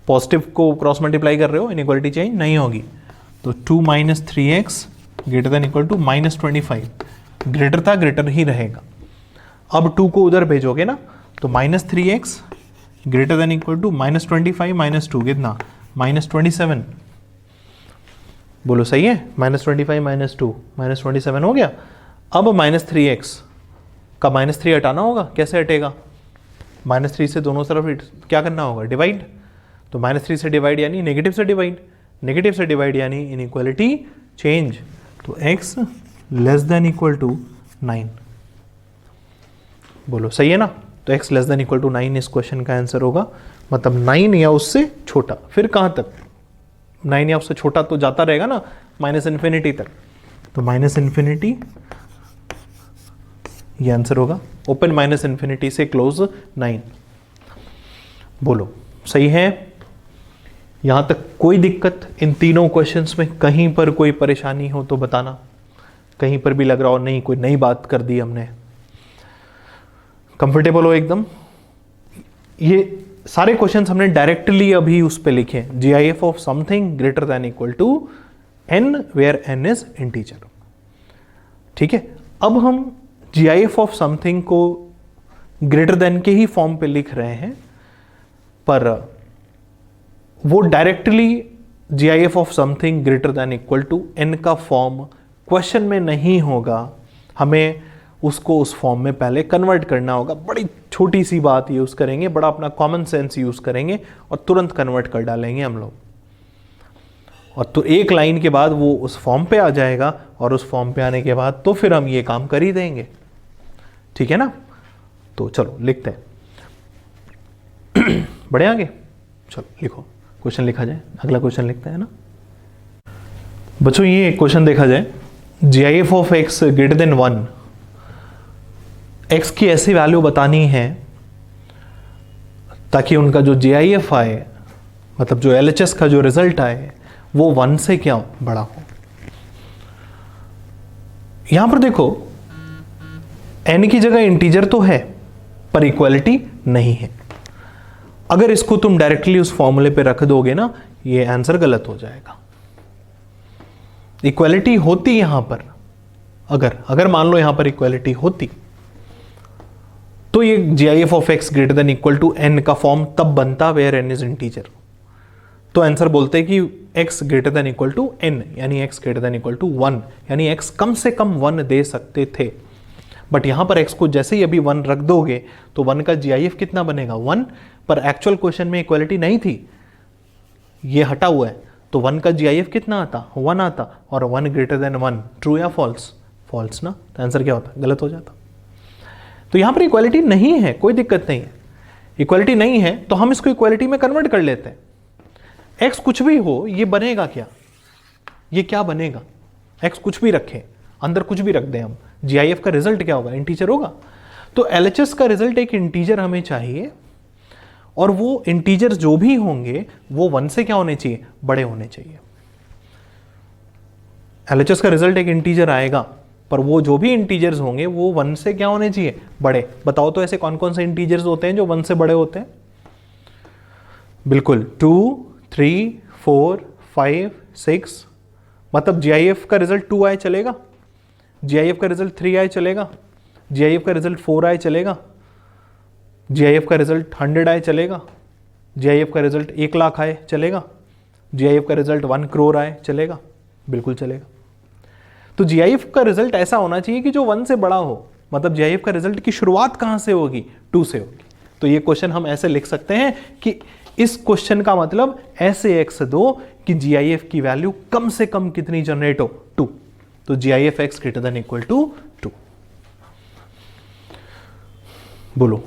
पॉजिटिव को क्रॉस मल्टीप्लाई कर रहे हो, इनइक्वालिटी चेंज नहीं होगी। तो 2 - 3x greater than equal to -25, greater था ग्रेटर ही रहेगा। अब 2 को उधर भेजोगे ना, तो -3x greater than equal to -25 - 2 कितना, -27। बोलो सही है, -25 - 2 -27 हो गया। अब -3x का -3 हटाना होगा, कैसे हटेगा, -3 से दोनों तरफ क्या करना होगा, डिवाइड। तो -3 से डिवाइड यानी नेगेटिव से डिवाइड, नेगेटिव से डिवाइड यानी इनइक्वालिटी चेंज। तो x less than equal to 9। बोलो सही है ना, तो x less than equal to 9 इस क्वेश्चन का आंसर होगा, मतलब 9 या उससे छोटा। फिर कहाँ तक, 9 या उससे छोटा तो जाता रहेगा ना -∞ तक, तो -∞ ये आंसर होगा, ओपन -∞ से क्लोज 9। बोलो सही है, यहां तक कोई दिक्कत इन तीनों क्वेश्चंस में, कहीं पर कोई परेशानी हो तो बताना, कहीं पर भी लग रहा हो नहीं कोई नई बात कर दी हमने, कंफर्टेबल हो एकदम। ये सारे क्वेश्चंस हमने डायरेक्टली अभी उस पे लिखे, GIF of something greater than equal to n where n is integer. ठीक है, अब हम GIF ऑफ समथिंग को ग्रेटर देन के ही फॉर्म पे लिख रहे हैं, पर वो directly GIF of something greater than equal to n का फॉर्म क्वेश्चन में नहीं होगा, हमें उसको उस फॉर्म में पहले कन्वर्ट करना होगा। बड़ी छोटी सी बात यूज़ करेंगे, बड़ा अपना कॉमन सेंस यूज़ करेंगे और तुरंत कन्वर्ट कर डालेंगे हम लोग, और तो एक लाइन के बाद वो उस फॉर्म पे आ जाएगा, और उस फॉर्म पे आने के बाद तो फिर हम ये काम कर ही देंगे। ठीक है ना, तो चलो लिखते हैं, बढ़े आगे, चलो लिखो, क्वेश्चन लिखा जाए, अगला क्वेश्चन लिखते हैं ना बच्चों। ये क्वेश्चन देखा जाए, GIF of x greater then 1, x की ऐसी वैल्यू बतानी है ताकि उनका जो GIF आए, मतलब जो LHS का जो रिजल्ट आए, वो 1 से क्या बड़ा हो। यहां पर देखो n की जगह इंटीजर तो है पर इक्वालिटी नहीं है। अगर इसको तुम डायरेक्टली उस फॉर्मूले पे रख दोगे ना, ये आंसर गलत हो जाएगा। इक्वालिटी होती यहां पर, अगर मान लो यहां पर इक्वालिटी होती, तो ये GIF of x greater than equal to n का फॉर्म तब बनता वेयर n इज इंटीजर। तो आंसर बोलते कि x greater than equal to n, यानी x greater than equal to 1, यानी x कम से कम 1 दे सकते थे। बट यहां पर x को जैसे ही अभी 1 रख दोगे तो 1 का GIF कितना बनेगा, 1, पर एक्चुअल क्वेश्चन में इक्वालिटी नहीं थी, ये हटा हुआ है, तो 1 का GIF कितना आता, 1 आता, और 1 ग्रेटर देन 1, ट्रू या फॉल्स, फॉल्स ना, तो आंसर क्या होता, गलत हो जाता। तो यहां पर इक्वालिटी नहीं है, कोई दिक्कत नहीं है, इक्वालिटी नहीं है तो हम इसको इक्वालिटी में कन्वर्ट कर लेते हैं। x कुछ भी हो, ये बनेगा क्या, ये क्या बनेगा, एक्स कुछ भी रखें, अंदर कुछ भी रख दें हम, जीआईएफ का रिजल्ट क्या होगा, इंटीजर होगा। तो एलएचएस का रिजल्ट एक इंटीजर हमें चाहिए, और वो इंटीजर जो भी होंगे वो 1 से क्या होने चाहिए, बड़े होने चाहिए। एलएचएस का रिजल्ट एक इंटीजर आएगा, पर वो जो भी इंटीजर्स होंगे वो 1 से क्या होने चाहिए, बड़े। बताओ तो ऐसे कौन कौन से इंटीजर्स होते हैं जो 1 से बड़े होते हैं? बिल्कुल 2, 3, 4, 5, 6। मतलब जीआईएफ का रिजल्ट 2 आए चलेगा, जीआईएफ का रिजल्ट 3 आए चलेगा, जीआईएफ का रिजल्ट 4 आए चलेगा, जीआईएफ का रिजल्ट 100 आए चलेगा, जीआईएफ का रिजल्ट 1 लाख आए चलेगा, जीआईएफ का रिजल्ट 1 करोड़ आए चलेगा, बिल्कुल चलेगा। तो जीआईएफ का रिजल्ट ऐसा होना चाहिए कि जो 1 से बड़ा हो। मतलब जीआईएफ का रिजल्ट की शुरुआत कहां से होगी, 2 से होगी। तो ये क्वेश्चन हम ऐसे लिख सकते हैं कि इस क्वेश्चन का मतलब ऐसे एक्स दो कि जीआईएफ की वैल्यू कम से कम कितनी जनरेट हो, 2। तो GIF x greater than equal to 2। बोलो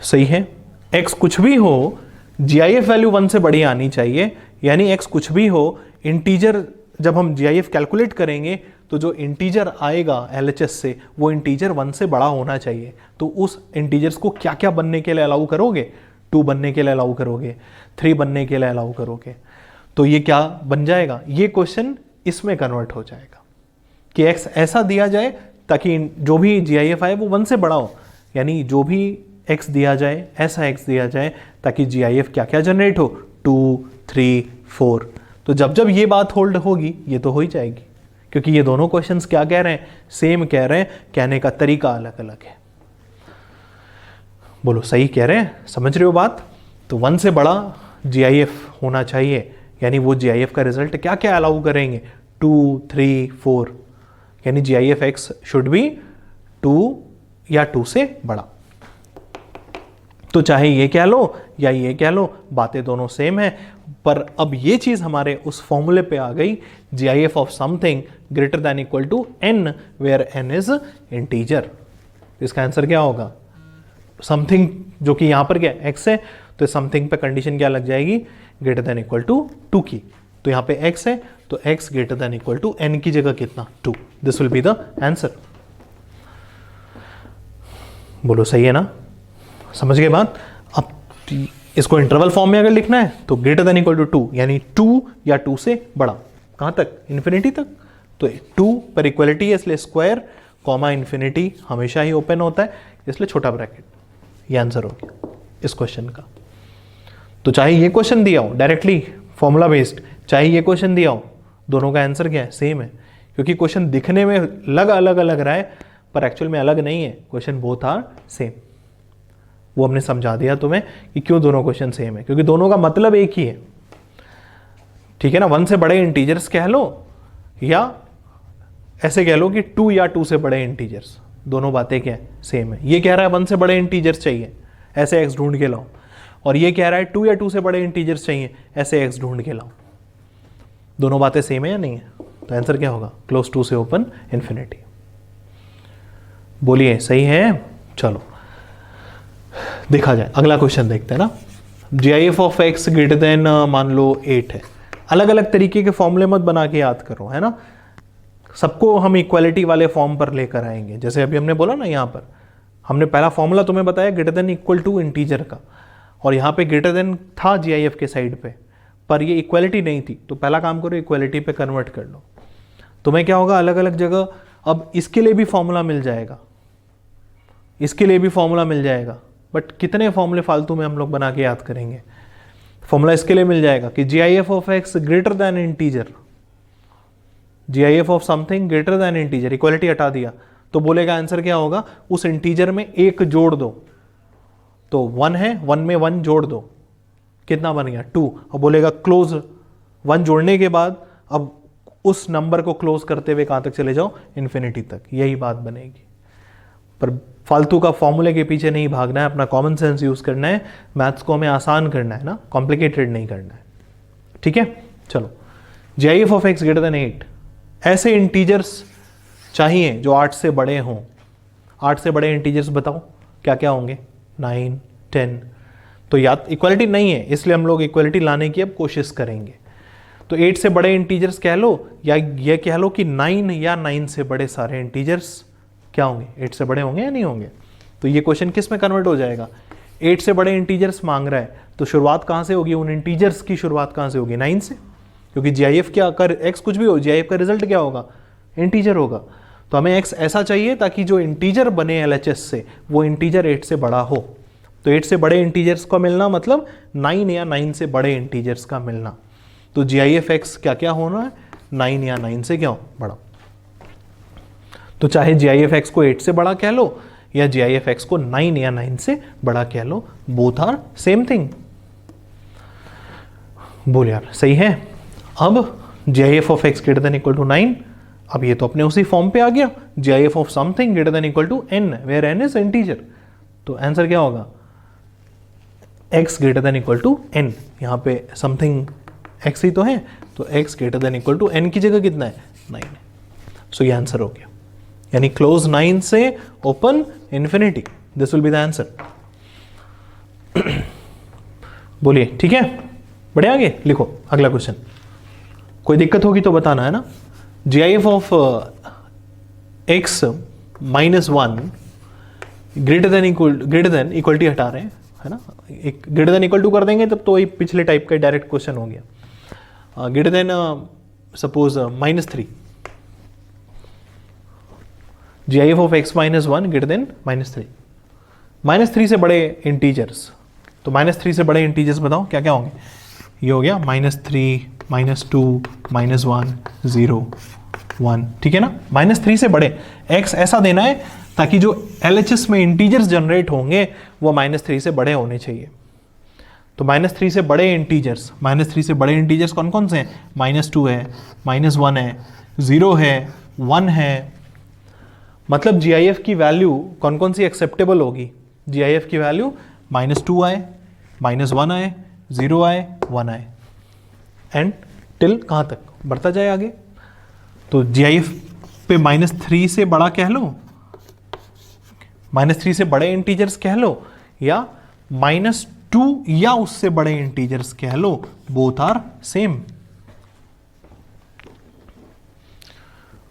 सही है? एक्स कुछ भी हो, जीआईएफ वैल्यू 1 से बड़ी आनी चाहिए। यानी एक्स कुछ भी हो, इंटीजर जब हम जीआईएफ कैलकुलेट करेंगे तो जो इंटीजर आएगा एलएचएस से वो इंटीजर 1 से बड़ा होना चाहिए। तो उस इंटीजर्स को क्या क्या बनने के लिए अलाउ करोगे, 2 बनने के लिए अलाउ करोगे, 3 बनने के लिए अलाउ करोगे। तो ये क्या बन जाएगा, ये क्वेश्चन इसमें कन्वर्ट हो जाएगा कि एक्स ऐसा दिया जाए ताकि जो भी जीआईएफ आए वो 1 से बड़ा हो। यानी जो भी एक्स दिया जाए ऐसा एक्स दिया जाए ताकि जीआईएफ क्या क्या जनरेट हो, 2, 3, 4। तो जब जब ये बात होल्ड होगी ये तो हो ही जाएगी, क्योंकि ये दोनों क्वेश्चंस क्या कह रहे हैं, सेम कह रहे हैं, कहने का तरीका अलग अलग है। बोलो सही कह रहे हैं, समझ रहे हो बात? तो 1 से बड़ा जीआईएफ होना चाहिए। यानी वो जीआईएफ का रिजल्ट क्या क्या अलाउ करेंगे, 2, 3, 4। यानी जीआईएफ एक्स शुड बी 2 या 2 से बड़ा। तो चाहे ये कह लो या ये कह लो, बातें दोनों सेम है। पर अब ये चीज हमारे उस फॉर्मूले पे आ गई, GIF of something greater than equal to n, where n is integer. इसका आंसर क्या होगा, समथिंग जो कि यहां पर क्या x है, तो समथिंग पे कंडीशन क्या लग जाएगी, ग्रेटर देन इक्वल टू 2 की। तो यहां पे x है तो x greater than equal to n की जगह कितना, 2। This will be the answer. बोलो सही है ना, समझ गए बात? अब इसको इंटरवल फॉर्म में अगर लिखना है तो ग्रेटर देन इक्वल टू 2, यानी 2 या 2 से बड़ा। कहां तक, इन्फिनिटी तक। तो 2 पर इक्वलिटी है इसलिए स्क्वायर कॉमा इन्फिनिटी हमेशा ही ओपन होता है, इसलिए छोटा ब्रैकेट। ये आंसर हो गया इस क्वेश्चन का। तो चाहे ये क्वेश्चन दिया हो डायरेक्टली फॉर्मूला बेस्ड, चाहे ये क्वेश्चन दिया हो, दोनों का आंसर क्या है, सेम है। क्योंकि क्वेश्चन दिखने में अलग अलग रहा है पर एक्चुअल में अलग नहीं है, क्वेश्चन बोथ आर सेम। वो हमने समझा दिया तुम्हें कि क्यों दोनों क्वेश्चन सेम है, क्योंकि दोनों का मतलब एक ही है। ठीक है ना, 1 से बड़े इंटीजर्स कह लो या ऐसे कह लो कि 2 या 2 से बड़े इंटीजर्स, दोनों बातें क्या है, सेम है। ये कह रहा है 1 से बड़े इंटीजर्स चाहिए, ऐसे एक्स ढूंढ के लाओ, और ये कह रहा है 2 या 2 से बड़े इंटीजर्स चाहिए, ऐसे एक्स ढूंढ के लाओ। दोनों बातें सेम है या नहीं है? तो आंसर क्या होगा, क्लोज टू से ओपन इन्फिनिटी। बोलिए सही है? चलो देखा जाए, अगला क्वेश्चन देखते हैं ना। GIF of x greater then मान लो 8 है। अलग अलग तरीके के फॉर्मूले मत बना के याद करो, है ना। सबको हम इक्वालिटी वाले फॉर्म पर लेकर आएंगे। जैसे अभी हमने बोला ना, यहाँ पर हमने पहला फॉर्मूला तुम्हें बताया greater than equal to integer का, और यहाँ पे ग्रेटर देन था जीआईएफ के साइड पे, पर ये इक्वालिटी नहीं थी। तो पहला काम करो, इक्वालिटी पे कन्वर्ट कर लो। तुम्हें क्या होगा, अलग अलग जगह अब इसके लिए भी फॉर्मूला मिल जाएगा, इसके लिए भी फॉर्मूला मिल जाएगा, बट कितने फॉर्मूले फालतू में हम लोग बना के याद करेंगे। फॉर्मूला इसके लिए मिल जाएगा कि GIF of x greater then integer, GIF of something greater then integer, equality हटा दिया तो बोलेगा आंसर क्या होगा, उस इंटीजर में 1 जोड़ दो। तो 1 है, 1 में 1 जोड़ दो, कितना बन गया 2। अब बोलेगा क्लोज, 1 जोड़ने के बाद अब उस नंबर को क्लोज करते हुए कहां तक चले जाओ, इन्फिनिटी तक। यही बात बनेगी। पर फालतू का फॉर्मूले के पीछे नहीं भागना है, अपना कॉमन सेंस यूज करना है। मैथ्स को हमें आसान करना है ना, कॉम्प्लिकेटेड नहीं करना है। ठीक है, चलो GIF of x greater then 8, ऐसे इंटीजर्स चाहिए जो 8 से बड़े हों। 8 से बड़े इंटीजर्स बताओ क्या क्या होंगे, 9, 10। तो या इक्वालिटी नहीं है, इसलिए हम लोग इक्वालिटी लाने की अब कोशिश करेंगे। तो 8 से बड़े इंटीजर्स कह लो, या ये कह लो कि 9 या 9 से बड़े सारे इंटीजर्स क्या होंगे, 8 से बड़े होंगे या नहीं होंगे। तो ये क्वेश्चन किस में कन्वर्ट हो जाएगा, 8 से बड़े इंटीजर्स मांग रहा है, तो शुरुआत कहाँ से होगी, उन इंटीजर्स की शुरुआत कहाँ से होगी, 9 से, क्योंकि जीआईएफ क्या कर एक्स कुछ भी हो, जीआईएफ का रिजल्ट क्या होगा, इंटीजर होगा। तो हमें एक्स ऐसा चाहिए ताकि जो इंटीजर बने एलएचएस से वो इंटीजर 8 से बड़ा हो। तो 8 से बड़े इंटीजर्स का मिलना मतलब 9 या 9 से बड़े इंटीजर्स का मिलना। तो जीआईएफ एक्स क्या क्या होना है, 9 या 9 से क्या हो, बड़ा। तो चाहे जीआईएफ एक्स को 8 से बड़ा कह लो या जीआईएफ एक्स को 9 या 9 से बड़ा कह लो, बोथ आर सेम थिंग। बोल यार सही है। अब GIF of x greater than equal to 9, अब ये तो अपने उसी फॉर्म पे आ गया, GIF of something greater than equal to n where n is integer. तो आंसर क्या होगा, x greater than equal to n, यहाँ पे समथिंग x ही तो है, तो x greater than equal to n की जगह कितना है, 9 है। सो ये आंसर हो गया, यानी क्लोज 9 से open infinity, this will be the answer. बोलिए ठीक है, बढ़े आगे लिखो अगला क्वेश्चन। कोई दिक्कत होगी तो बताना है ना। GIF of x minus 1 greater than equality हटा रहे हैं, है ना, एक ग्रेटर देन इक्वल टू कर देंगे तब तो वही पिछले टाइप का डायरेक्ट क्वेश्चन हो गया। Greater than suppose -3, GIF of x minus 1 greater than -3, -3 से बड़े इंटीजर्स, तो -3 से बड़े इंटीजर्स बताओ क्या क्या होंगे। ये हो गया -3, -2, -1, 0, 1, ठीक है ना। -3 से बड़े x ऐसा देना है ताकि जो LHS में इंटीजर्स जनरेट होंगे वो -3 से बड़े होने चाहिए। तो -3 से बड़े इंटीजर्स, -3 से बड़े इंटीजर्स कौन कौन से हैं, -2 है, -1 है, 0 है, 1 है। मतलब जीआईएफ की वैल्यू कौन कौन सी एक्सेप्टेबल होगी, जीआईएफ की वैल्यू -2 आए, -1 आए, 0 आए, 1 आए, एंड टिल कहाँ तक बढ़ता जाए आगे। तो जीआईएफ पे -3 से बड़ा कह लो, -3 से बड़े इंटीजर्स कह लो, या -2 या उससे बड़े इंटीजर्स कह लो, बोथ आर सेम।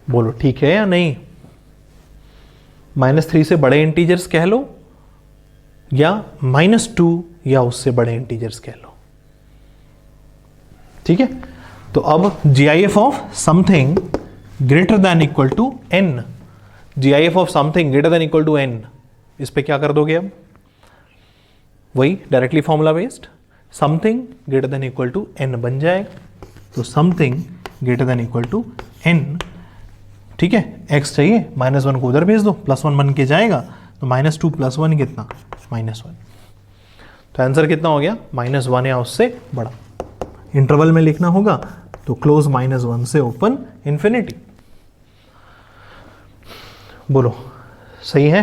बोलो ठीक है या नहीं। -3 से बड़े इंटीजर्स कह लो या -2 या उससे बड़े इंटीजर्स कह लो, ठीक है। तो अब GIF of something greater than equal to n, GIF of something greater than equal to n, इस पे क्या कर दोगे अब, वही directly formula based, something greater than equal to n बन जाएगा। तो something greater than equal to n, ठीक है। x चाहिए, -1 को उधर भेज दो, +1 बन के जाएगा, तो -2 + 1 कितना, -1। तो आंसर कितना हो गया, -1 या उससे बड़ा। इंटरवल में लिखना होगा तो क्लोज -1 से ओपन इंफिनिटी। बोलो सही है,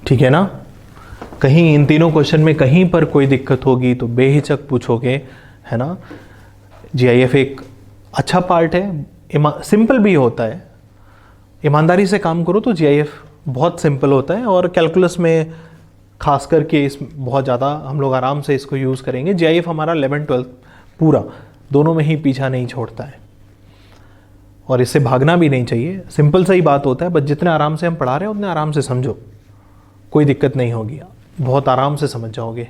ठीक है ना। कहीं इन तीनों क्वेश्चन में कहीं पर कोई दिक्कत होगी तो बेहिचक पूछोगे, है ना। जीआईएफ एक अच्छा पार्ट है, सिंपल भी होता है, ईमानदारी से काम करो तो जीआईएफ बहुत सिंपल होता है, और कैलकुलस में खास करके इस बहुत ज़्यादा हम लोग आराम से इसको यूज़ करेंगे। जीआईएफ हमारा 11-12 पूरा दोनों में ही पीछा नहीं छोड़ता है, और इससे भागना भी नहीं चाहिए, सिंपल सा ही बात होता है। बस जितने आराम से हम पढ़ा रहे हैं उतने आराम से समझो, कोई दिक्कत नहीं होगी, बहुत आराम से समझ जाओगे,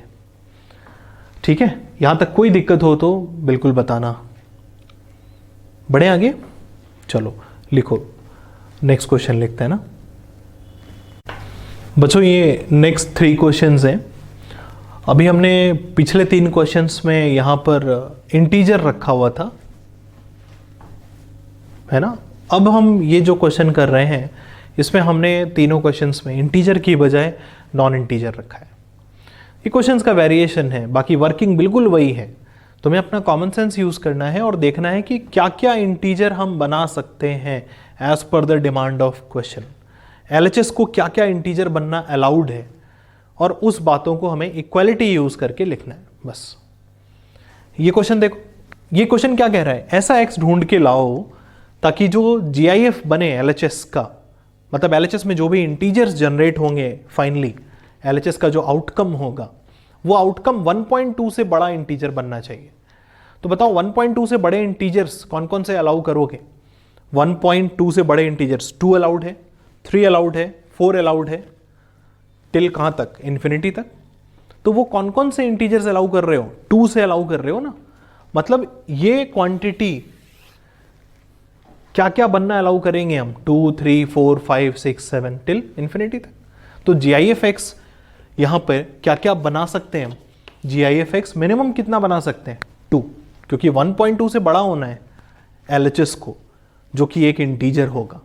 ठीक है। यहाँ तक कोई दिक्कत हो तो बिल्कुल बताना। बढ़े आगे, चलो लिखो, नेक्स्ट क्वेश्चन लिखते हैं ना बच्चों। ये नेक्स्ट 3 क्वेश्चंस हैं। अभी हमने पिछले 3 क्वेश्चंस में यहाँ पर इंटीजर रखा हुआ था, है ना। अब हम ये जो क्वेश्चन कर रहे हैं इसमें हमने तीनों क्वेश्चंस में इंटीजर की बजाय नॉन इंटीजर रखा है। ये क्वेश्चंस का वेरिएशन है, बाकी वर्किंग बिल्कुल वही है। तुम्हें अपना कॉमन सेंस यूज़ करना है और देखना है कि क्या क्या इंटीजर हम बना सकते हैं as per the demand of question. LHS को क्या क्या इंटीजर बनना अलाउड है, और उस बातों को हमें इक्वालिटी यूज़ करके लिखना है, बस। ये क्वेश्चन देखो, ये क्वेश्चन क्या कह रहा है, ऐसा एक्स ढूंढ के लाओ ताकि जो जीआईएफ बने एलएचएस का, मतलब एलएचएस में जो भी इंटीजर्स जनरेट होंगे फाइनली, एलएचएस का जो आउटकम होगा वो आउटकम 1.2 से बड़ा इंटीजर बनना चाहिए। तो बताओ 1.2 से बड़े इंटीजर्स कौन कौन से अलाउ करोगे? 1.2 से बड़े इंटीजर्स 2 अलाउड है, 3 अलाउड है, 4 अलाउड है, टिल कहां तक? इन्फिनिटी तक। तो वो कौन कौन से इंटीजर्स अलाउ कर रहे हो? 2 से अलाउ कर रहे हो ना। मतलब ये क्वांटिटी क्या क्या बनना अलाउ करेंगे हम? 2, 3, 4, 5, 6, 7 टिल इन्फिनिटी तक। तो GIF-X यहां पर क्या क्या बना सकते हैं हम? GIF-X मिनिमम कितना बना सकते हैं? 2, क्योंकि 1.2 से बड़ा होना है LHS को, जो कि एक इंटीजर होगा।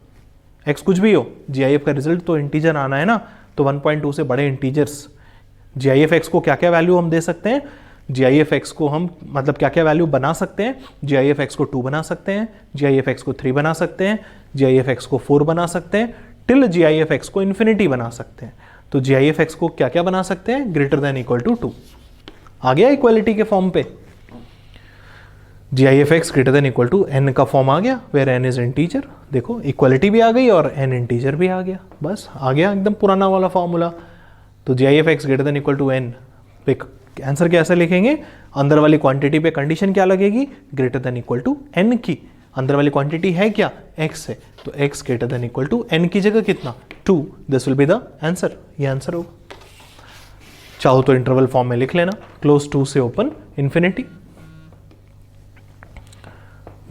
x कुछ भी हो, GIF का रिजल्ट तो इंटीजर आना है ना। तो 1.2 से बड़े इंटीजर्स, GIF-X को क्या क्या वैल्यू हम दे सकते हैं? GIF-X को हम मतलब क्या क्या वैल्यू बना सकते हैं? GIF-X को 2 बना सकते हैं, GIF-X को 3 बना सकते हैं, GIF-X को 4 बना सकते हैं, टिल GIF-X को इन्फिनिटी बना सकते हैं। तो GIF-X को क्या क्या बना सकते हैं? Greater than equal to 2। आ गया इक्वालिटी के फॉर्म पे। GIF-X greater than equal to n का फॉर्म आ गया, वेयर n इज इंटीजर। देखो इक्वालिटी भी आ गई और n इंटीजर भी आ गया, बस आ गया एकदम पुराना वाला फॉर्मूला। तो GIF-X greater than equal to n पे आंसर कैसे लिखेंगे? अंदर वाली क्वांटिटी पे कंडीशन क्या लगेगी? Greater than equal to n की। अंदर वाली क्वांटिटी है क्या? x है, तो x greater than equal to n की जगह कितना? 2। This will be the answer. ये आंसर होगा। चाहो तो इंटरवल फॉर्म में लिख लेना, क्लोज टू से ओपन इन्फिनिटी।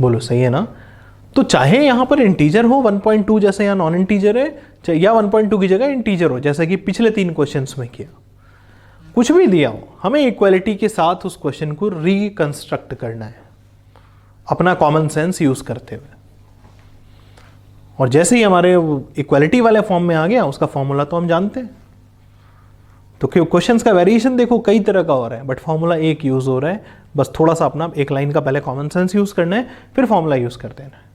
बोलो सही है ना? तो चाहे यहां पर इंटीजर हो 1.2 जैसे या नॉन इंटीजर है, या 1.2 की जगह इंटीजर हो जैसे कि पिछले 3 क्वेश्चंस में किया, कुछ भी दिया हो, हमें इक्वालिटी के साथ उस क्वेश्चन को रिकंस्ट्रक्ट करना है अपना कॉमन सेंस यूज करते हुए। और जैसे ही हमारे इक्वालिटी वाले फॉर्म में आ गया, उसका फॉर्मूला तो हम जानते हैं। तो क्वेश्चंस का वेरिएशन देखो कई तरह का हो रहा है, बट फॉर्मूला एक यूज हो रहा है। बस थोड़ा सा अपना एक लाइन का पहले कॉमन सेंस यूज करना है, फिर फॉर्मूला यूज कर देना है।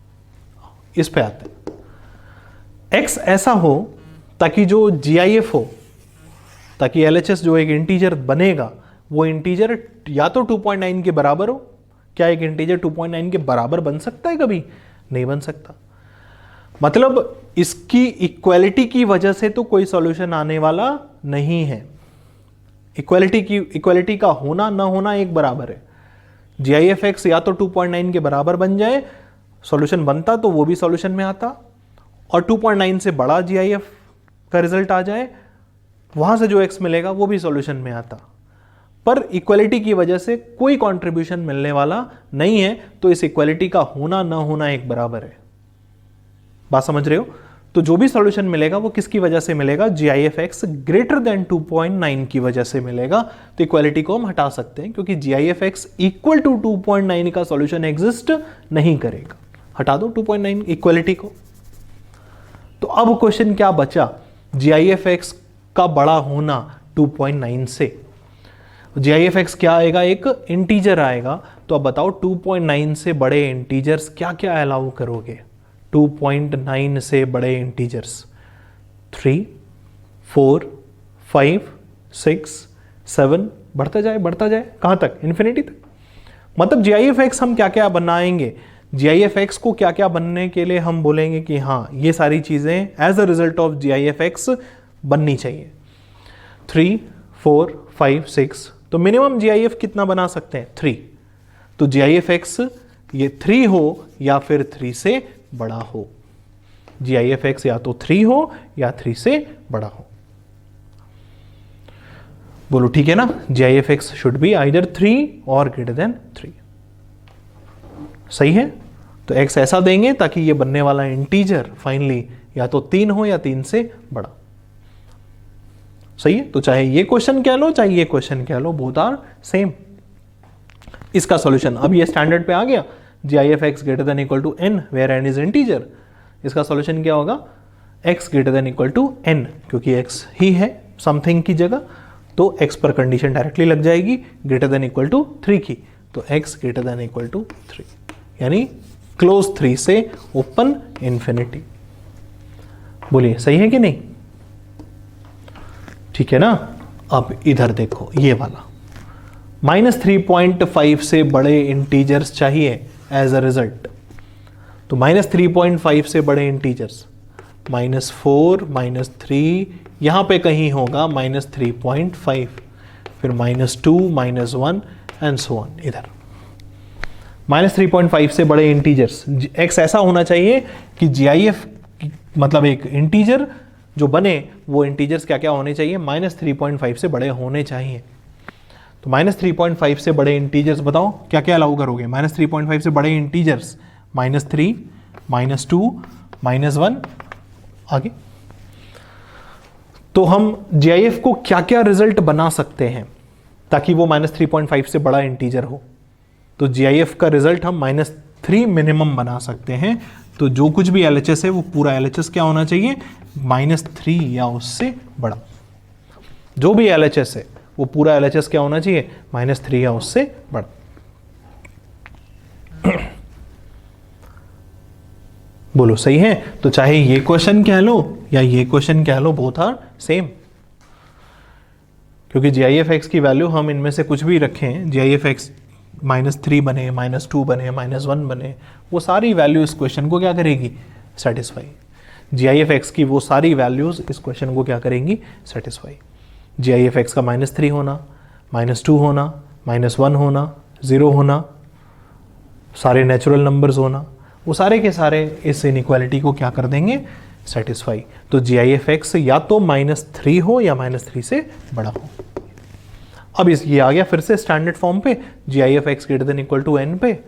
इस पे आते हैं। x ऐसा हो ताकि जो GIF हो, ताकि LHS जो एक इंटीजर बनेगा वो इंटीजर या तो 2.9 के बराबर हो। क्या एक इंटीजर 2.9 के बराबर बन सकता है कभी? नहीं बन सकता। मतलब इसकी इक्वालिटी की वजह से तो कोई सॉल्यूशन आने वाला नहीं है। इक्वालिटी का होना ना होना एक बराबर है। GIF-X या तो 2.9 के बराबर बन जाए, सॉल्यूशन बनता तो वो भी सॉल्यूशन में आता, और 2.9 से बड़ा GIF का रिजल्ट आ जाए, वहां से जो x मिलेगा वो भी सॉल्यूशन में आता। पर इक्वालिटी की वजह से कोई कंट्रीब्यूशन मिलने वाला नहीं है, तो इस इक्वालिटी का होना ना होना एक बराबर है। बात समझ रहे हो? तो जो भी सॉल्यूशन मिलेगा वो किसकी वजह से मिलेगा? GIF-X ग्रेटर देन 2.9 की वजह से मिलेगा। तो इक्वालिटी को हम हटा सकते हैं, क्योंकि GIF-X इक्वल टू 2.9 का सॉल्यूशन एग्जिस्ट नहीं करेगा। हटा दो 2.9 इक्वालिटी को। तो अब क्वेश्चन क्या बचा? GIF-X का बड़ा होना 2.9 से। GIF-X क्या आएगा? एक इंटीजर आएगा। तो अब बताओ 2.9 से बड़े इंटीजर्स क्या क्या अलाउ करोगे? 2.9 से बड़े इंटीजर्स 3, 4, 5, 6, 7 बढ़ता जाए कहां तक? इन्फिनिटी तक। मतलब GIF-X हम क्या क्या बनाएंगे? GIF-X को क्या क्या बनने के लिए हम बोलेंगे कि हाँ ये सारी चीजें as a result of GIF-X बननी चाहिए। 3, 4, 5, 6, तो मिनिमम GIF कितना बना सकते हैं? 3। तो GIF-X ये 3 हो या फिर 3 से बड़ा हो। GIF-X या तो 3 हो या 3 से बड़ा हो। बोलो ठीक है ना? GIF-X शुड बी आइदर 3 और ग्रेटर देन 3। सही है? तो x ऐसा देंगे ताकि ये बनने वाला इंटीजर फाइनली या तो 3 हो या 3 से बड़ा। सही है? तो चाहे ये क्वेश्चन कह लो चाहे ये क्वेश्चन कह लो, बोथ आर सेम। इसका सॉल्यूशन अब ये स्टैंडर्ड पे आ गया, GIF-X greater than equal to n where n is integer. इसका सॉल्यूशन क्या होगा? x greater than equal to n, क्योंकि x ही है समथिंग की जगह, तो x पर कंडीशन डायरेक्टली लग जाएगी ग्रेटर देन इक्वल टू 3 की। तो x greater than equal to 3, यानी क्लोज 3 से ओपन इंफिनिटी। बोलिए सही है कि नहीं? ठीक है ना? अब इधर देखो ये वाला -3.5 से बड़े इंटीजर्स चाहिए एज अ रिजल्ट। तो -3.5 से बड़े इंटीजर्स -4, -3, यहां पे कहीं होगा -3.5, फिर -2, -1 एंड सो ऑन। इधर -3.5 से बड़े इंटीजर्स, x ऐसा होना चाहिए कि GIF मतलब एक इंटीजर जो बने वो इंटीजर्स क्या क्या होने चाहिए, -3.5 से बड़े होने चाहिए। तो -3.5 से बड़े इंटीजर्स बताओ क्या क्या अलाउ करोगे। -3.5 से बड़े इंटीजर्स -3, -2, -1 आगे। तो हम GIF को क्या क्या रिजल्ट बना सकते हैं ताकि वो -3.5 से बड़ा इंटीजर हो। तो GIF का रिजल्ट हम -3 मिनिमम बना सकते हैं। तो जो कुछ भी LHS है वो पूरा LHS क्या होना चाहिए, -3 या उससे बड़ा। जो भी LHS है वो पूरा LHS क्या होना चाहिए, -3 या उससे बड़ा। बोलो सही है। तो चाहे ये क्वेश्चन कह लो या ये क्वेश्चन कह लो, बोथ आर सेम, क्योंकि GIF-X की वैल्यू हम इनमें से कुछ भी रखें, GIF-X -3 बने, -2 बने, -1 बने, वो सारी वैल्यू इस क्वेश्चन को क्या करेगी, सेटिस्फाई। GIF-X की वो सारी वैल्यूज इस क्वेश्चन को क्या करेंगी, सेटिस्फाई। GIF-X का -3 होना, -2 होना, -1 होना, 0 होना, सारे नेचुरल नंबर्स होना, वो सारे के सारे इस इनइक्वालिटी को क्या कर देंगे, सेटिस्फाई। तो GIF-X या तो -3 हो या -3 से बड़ा हो। अब इस ये आ गया फिर से स्टैंडर्ड फॉर्म पे, GIF-X greater than equal to n पे,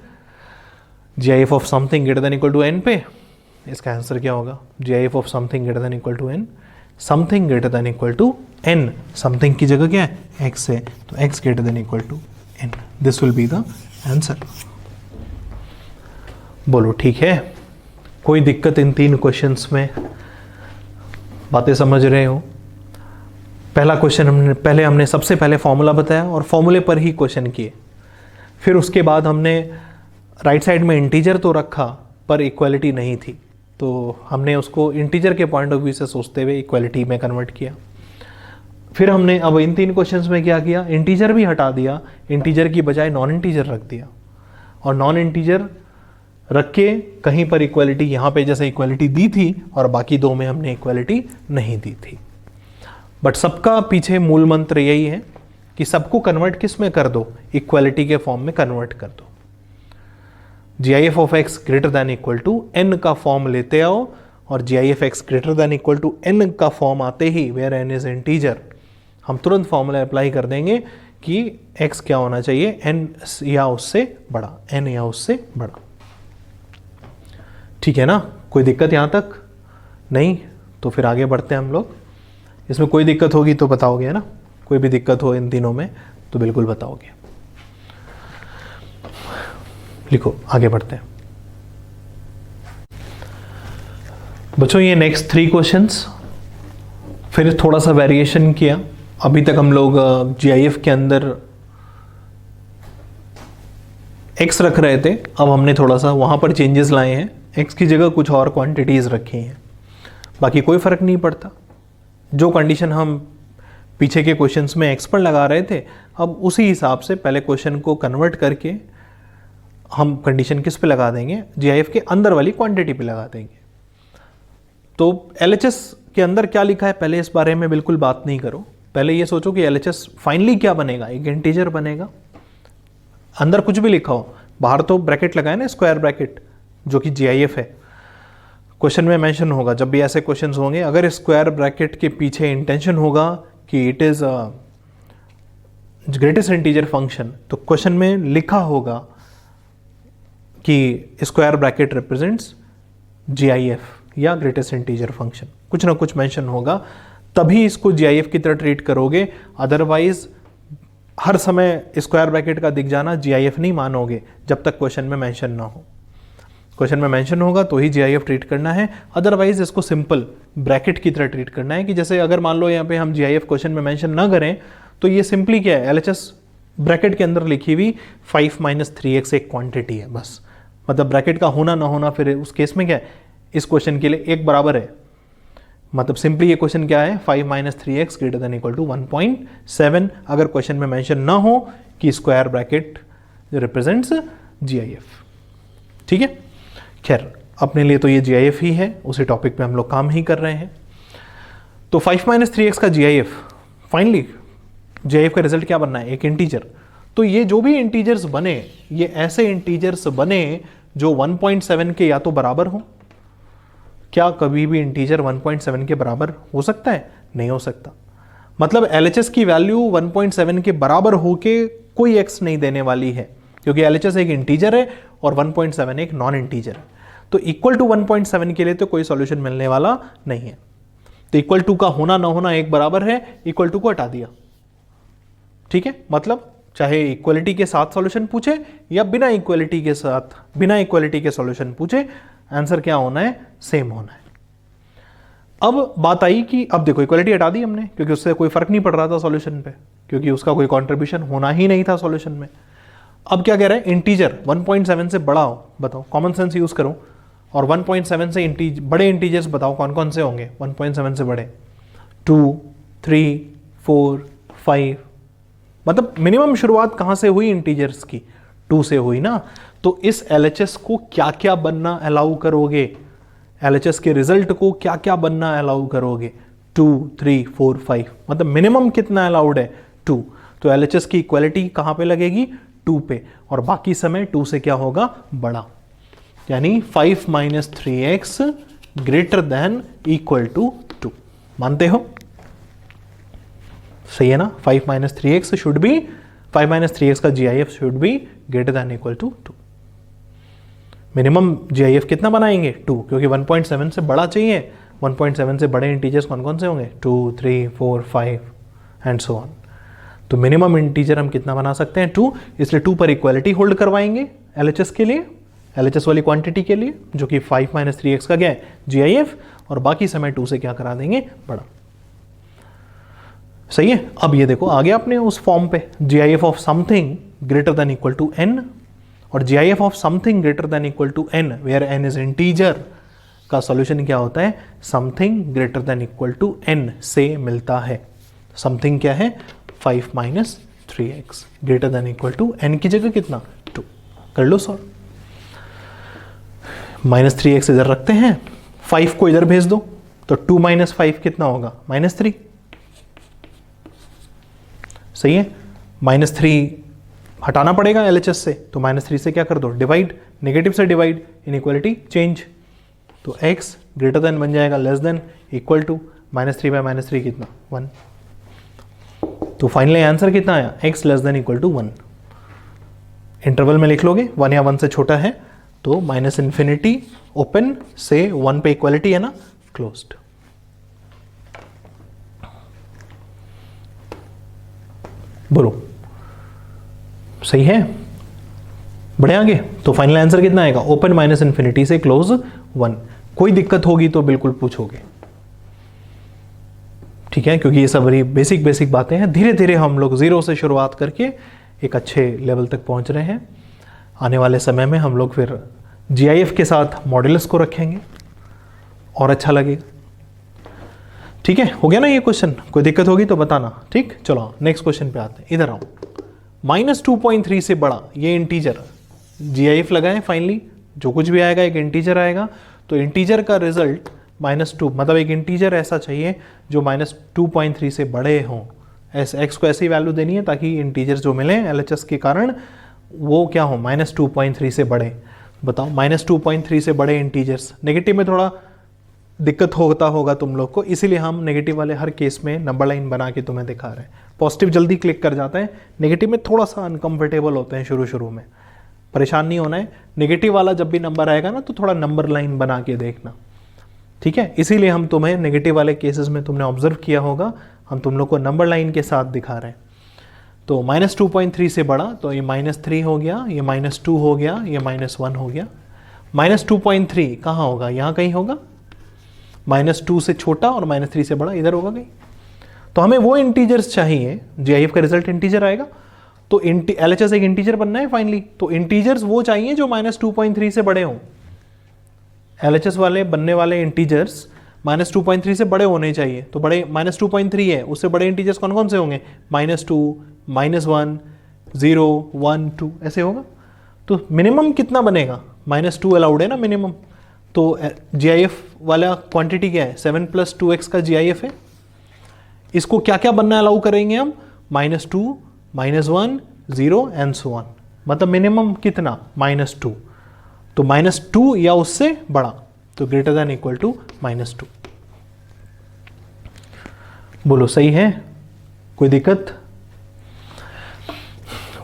GIF of something greater than equal to n पे। इसका आंसर क्या होगा, GIF of something greater than equal to n, something greater than equal to n, something की जगह क्या है, x है, तो x greater than equal to n। This will be the answer. बोलो ठीक है, कोई दिक्कत इन 3 क्वेश्चंस में, बातें समझ रहे हो। पहला क्वेश्चन हमने सबसे पहले फॉर्मूला बताया और फॉर्मूले पर ही क्वेश्चन किए। फिर उसके बाद हमने राइट साइड में इंटीजर तो रखा पर इक्वालिटी नहीं थी, तो हमने उसको इंटीजर के पॉइंट ऑफ व्यू से सोचते हुए इक्वालिटी में कन्वर्ट किया। फिर हमने अब इन 3 क्वेश्चंस में क्या किया, इंटीजर भी हटा दिया, इंटीजर की बजाय नॉन इंटीजर रख दिया, और नॉन इंटीजर रख के कहीं पर इक्वालिटी, यहाँ पे जैसे इक्वालिटी दी थी और बाकी 2 में हमने इक्वालिटी नहीं दी थी। बट सबका पीछे मूल मंत्र यही है कि सबको कन्वर्ट किस में कर दो, इक्वालिटी के फॉर्म में कन्वर्ट कर दो। GIF of x greater than equal to n का फॉर्म लेते आओ, और GIF-X greater than equal to n का फॉर्म आते ही, वेयर n इज इंटीजर, हम तुरंत फॉर्मूला अप्लाई कर देंगे कि x क्या होना चाहिए, n या उससे बड़ा, n या उससे बड़ा। ठीक है ना, कोई दिक्कत यहाँ तक नहीं? तो फिर आगे बढ़ते हैं हम लोग। इसमें कोई दिक्कत होगी तो बताओगे ना, कोई भी दिक्कत हो इन दिनों में तो बिल्कुल बताओगे। लिखो, आगे बढ़ते हैं बच्चों। ये नेक्स्ट 3 क्वेश्चंस, फिर थोड़ा सा वेरिएशन किया। अभी तक हम लोग GIF के अंदर x रख रहे थे, अब हमने थोड़ा सा वहाँ पर चेंजेस लाए हैं, x की जगह कुछ और क्वांटिटीज़ रखी हैं। बाकी कोई फ़र्क नहीं पड़ता, जो कंडीशन हम पीछे के क्वेश्चंस में x पर लगा रहे थे, अब उसी हिसाब से पहले क्वेश्चन को कन्वर्ट करके हम कंडीशन किस पे लगा देंगे, GIF के अंदर वाली क्वांटिटी पे लगा देंगे। तो LHS के अंदर क्या लिखा है पहले इस बारे में बिल्कुल बात नहीं करो, पहले ये सोचो कि LHS फाइनली क्या बनेगा, एक इंटीजर बनेगा। अंदर कुछ भी लिखा हो, बाहर तो ब्रैकेट लगाए ना, स्क्वायर ब्रैकेट, जो कि GIF है, क्वेश्चन में मेंशन होगा। जब भी ऐसे क्वेश्चंस होंगे, अगर स्क्वायर ब्रैकेट के पीछे इंटेंशन होगा कि it is greatest integer function, तो क्वेश्चन में लिखा होगा कि स्क्वायर ब्रैकेट रिप्रेजेंट्स GIF या ग्रेटेस्ट इंटीजर फंक्शन, कुछ ना कुछ मेंशन होगा, तभी इसको GIF की तरह ट्रीट करोगे। अदरवाइज हर समय स्क्वायर ब्रैकेट का दिख जाना GIF नहीं मानोगे जब तक क्वेश्चन में मेंशन ना हो। क्वेश्चन में मेंशन होगा तो ही GIF ट्रीट करना है, अदरवाइज इसको सिंपल ब्रैकेट की तरह ट्रीट करना है। कि जैसे अगर मान लो यहाँ पे हम GIF क्वेश्चन में मेंशन ना करें तो ये सिंपली क्या है, LHS ब्रैकेट के अंदर लिखी हुई 5 - 3x एक क्वांटिटी है बस। मतलब ब्रैकेट का होना ना होना फिर उस केस में क्या है, इस क्वेश्चन के लिए एक बराबर है। मतलब सिंपली ये क्वेश्चन क्या है, 5 - 3x greater than equal to 1.7, अगर क्वेश्चन में मेंशन ना हो कि स्क्वायर ब्रैकेट रिप्रेजेंट्स GIF। ठीक है, खैर अपने लिए तो ये GIF ही है, उसी टॉपिक पे हम लोग काम ही कर रहे हैं। तो 5 - 3x का GIF फाइनली जीआईएफ का रिजल्ट क्या बनना है, एक इंटीजर। तो ये जो भी इंटीजर्स बने, ये ऐसे इंटीजर्स बने जो 1.7 के या तो बराबर हो। क्या कभी भी इंटीजर 1.7 के बराबर हो सकता है? नहीं हो सकता। मतलब LHS की वैल्यू 1.7 के बराबर होके कोई x नहीं देने वाली है, क्योंकि LHS एक इंटीजर है और 1.7 एक नॉन इंटीजर है। तो इक्वल टू 1.7 के लिए तो कोई सॉल्यूशन मिलने वाला नहीं है। तो इक्वल टू का होना ना होना एक बराबर है, इक्वल टू को हटा दिया। ठीक है, मतलब चाहे इक्वलिटी के साथ सॉल्यूशन पूछे या बिना इक्वलिटी के साथ, बिना इक्वलिटी के सॉल्यूशन पूछे, आंसर क्या होना है, सेम होना है। अब बात आई कि अब देखो इक्वलिटी हटा दी हमने, क्योंकि उससे कोई फर्क नहीं पड़ रहा था सॉल्यूशन पे, क्योंकि उसका कोई कंट्रीब्यूशन होना ही नहीं था सॉल्यूशन में। अब क्या कह रहा है, इंटीजर 1.7 से बड़ा हो, बताओ, कॉमन सेंस यूज करो, और 1.7 से बड़े इंटीजर्स बताओ कौन कौन से होंगे 1.7 से बड़े, 2, 3, 4, 5। मतलब मिनिमम शुरुआत कहां से हुई इंटीजर्स की, 2 से हुई ना। तो इस LHS को क्या क्या बनना अलाउ करोगे, LHS के रिजल्ट को क्या क्या बनना अलाउ करोगे, 2, 3, 4, 5। मतलब मिनिमम कितना अलाउड है, 2। तो LHS की इक्वलिटी कहां पे लगेगी, 2 पे, और बाकी समय 2 से क्या होगा, बड़ा। यानी 5 - 3x greater than equal to 2। मानते हो? सही है ना? 5 - 3x शुड बी, 5 - 3x का GIF should be greater than equal to 2। Minimum GIF कितना बनाएंगे, 2, क्योंकि 1.7 से बड़ा चाहिए। 1.7 से बड़े इंटीजर्स कौन कौन से होंगे, 2, 3, 4, 5 एंड सो ऑन। तो मिनिमम इंटीजर हम कितना बना सकते हैं, 2। इसलिए 2 पर इक्वालिटी होल्ड करवाएंगे LHS के लिए, LHS वाली क्वांटिटी के लिए, जो कि 5 - 3x का क्या है, GIF, और बाकी समय 2 से क्या करा देंगे, बड़ा। सही है। अब ये देखो आ गया अपने उस फॉर्म पे, GIF of something greater than equal to n, और GIF of something greater than equal to n where n is integer का सॉल्यूशन क्या होता है, something greater than equal to n से मिलता है। समथिंग क्या है, 5 - 3x greater than equal to n की जगह कितना, 2। कर लो सॉल्व। -3x इधर रखते हैं, 5 को इधर भेज दो, तो 2 - 5 कितना होगा, -3। सही है। -3 हटाना पड़ेगा LHS से, तो -3 से क्या कर दो, डिवाइड, नेगेटिव से डिवाइड, इनइक्वालिटी चेंज। तो x ग्रेटर देन बन जाएगा लेस देन इक्वल टू, -3 / -3 कितना, 1। तो फाइनली आंसर कितना आया, x less than equal to 1। Interval में लिख लोगे, 1 या 1 से छोटा है तो -∞ ओपन से 1 पे इक्वालिटी है ना, क्लोज्ड। बोलो सही है, बढ़े आगे। तो फाइनल आंसर कितना आएगा, ओपन -∞ से क्लोज 1। कोई दिक्कत होगी तो बिल्कुल पूछोगे, ठीक है, क्योंकि ये सब बड़ी बेसिक बातें हैं। धीरे धीरे हम लोग 0 से शुरुआत करके एक अच्छे लेवल तक पहुंच रहे हैं। आने वाले समय में हम लोग फिर GIF के साथ मॉड्यूलस को रखेंगे और अच्छा लगेगा। ठीक है, हो गया ना ये क्वेश्चन, कोई दिक्कत होगी तो बताना। ठीक, चलो नेक्स्ट क्वेश्चन पे आते हैं। इधर आओ, -2.3 से बड़ा ये इंटीजर, GIF लगाएं फाइनली, जो कुछ भी आएगा एक इंटीजर आएगा। तो इंटीजर का रिजल्ट -2, मतलब एक इंटीजर ऐसा चाहिए जो -2.3 से बड़े हों। x को ऐसी वैल्यू देनी है ताकि इंटीजर जो मिले LHS के कारण वो क्या हो, -2.3 से बड़े। बताओ, -2.3 से बड़े इंटीजर्स, नेगेटिव में थोड़ा दिक्कत होता होगा तुम लोग को, इसीलिए हम नेगेटिव वाले हर केस में नंबर लाइन बना के तुम्हें दिखा रहे हैं। पॉजिटिव जल्दी क्लिक कर जाता है, नेगेटिव में थोड़ा सा अनकंफर्टेबल होते हैं शुरू में, परेशान नहीं होना है। नेगेटिव वाला जब भी नंबर आएगा ना तो थोड़ा नंबर लाइन बना के देखना, ठीक है। इसीलिए हम तुम्हें नेगेटिव वाले केसेस में तुमने ऑब्जर्व किया होगा, हम तुम लोग को नंबर लाइन के साथ दिखा रहे हैं। तो -2.3 से बड़ा, तो ये -3 हो गया, ये -2 हो गया, ये -1 हो गया। -2.3 कहाँ होगा, यहाँ कहीं होगा। -2 से छोटा और -3 से बड़ा इधर होगा कहीं। तो हमें वो इंटीजर्स चाहिए, GIF का रिजल्ट इंटीजर आएगा। तो LHS एक इंटीजर बनना है फाइनली, तो इंटीजर्स वो चाहिए जो -2.3 से बड़े हों। LHS वाले बनने वाले इंटीजर्स -2.3 से बड़े होने चाहिए। तो बड़े -2.3 है, उससे बड़े इंटीजर्स कौन कौन से होंगे, -2, -1, 0, 1, 2 ऐसे होगा। तो मिनिमम कितना बनेगा, -2 अलाउड है ना मिनिमम। तो GIF वाला क्वांटिटी क्या है, 7 + 2x का GIF है। इसको क्या क्या बनना अलाउ करेंगे हम, -2 -1 0 एंड सो ऑन, मतलब मिनिमम कितना -2, तो -2 या उससे बड़ा, तो ग्रेटर देन इक्वल टू -2। बोलो सही है, कोई दिक्कत?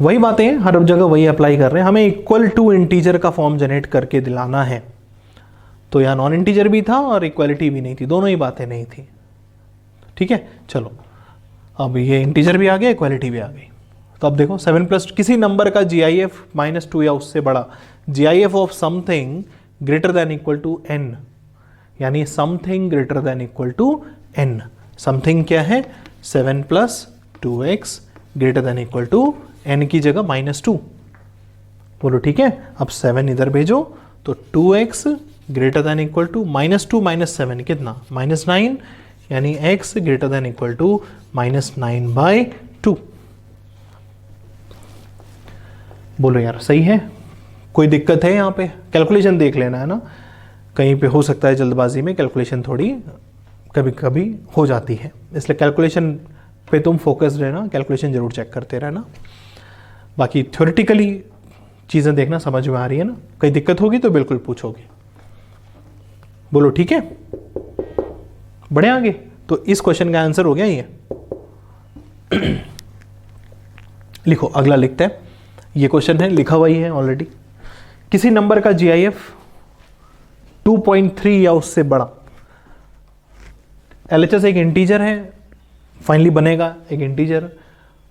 वही बातें हर जगह वही अप्लाई कर रहे हैं, हमें इक्वल टू इंटीजर का फॉर्म जनरेट करके दिलाना है। तो यहाँ नॉन इंटीजर भी था और इक्वालिटी भी नहीं थी, दोनों ही बातें नहीं थी। ठीक है, चलो अब ये इंटीजर भी आ गया, इक्वालिटी भी आ गई। तो अब देखो 7+ किसी नंबर का GIF -2 या उससे बड़ा, GIF of something greater than equal to n, यानी something greater than equal to n। Something क्या है? 7+ 2x greater than equal to n की जगह -2। बोलो ठीक है, अब 7 इधर भेजो, तो 2x greater than equal to -2 -7 कितना? -9, यानी x greater than equal to -9/2। बोलो यार सही है, कोई दिक्कत है? यहाँ पे कैलकुलेशन देख लेना है ना, कहीं पे हो सकता है जल्दबाजी में कैलकुलेशन थोड़ी कभी कभी हो जाती है, इसलिए कैलकुलेशन पे तुम फोकस रहना, कैलकुलेशन जरूर चेक करते रहना। बाकी थ्योरेटिकली चीज़ें देखना, समझ में आ रही है ना? कहीं दिक्कत होगी तो बिल्कुल पूछोगे। बोलो ठीक है, बढ़े आगे। तो इस क्वेश्चन का आंसर हो गया ये। लिखो, अगला लिखते हैं। ये क्वेश्चन है, लिखा हुआ ही है ऑलरेडी। किसी नंबर का GIF 2.3 या उससे बड़ा, LHS एक इंटीजर है, फाइनली बनेगा एक इंटीजर,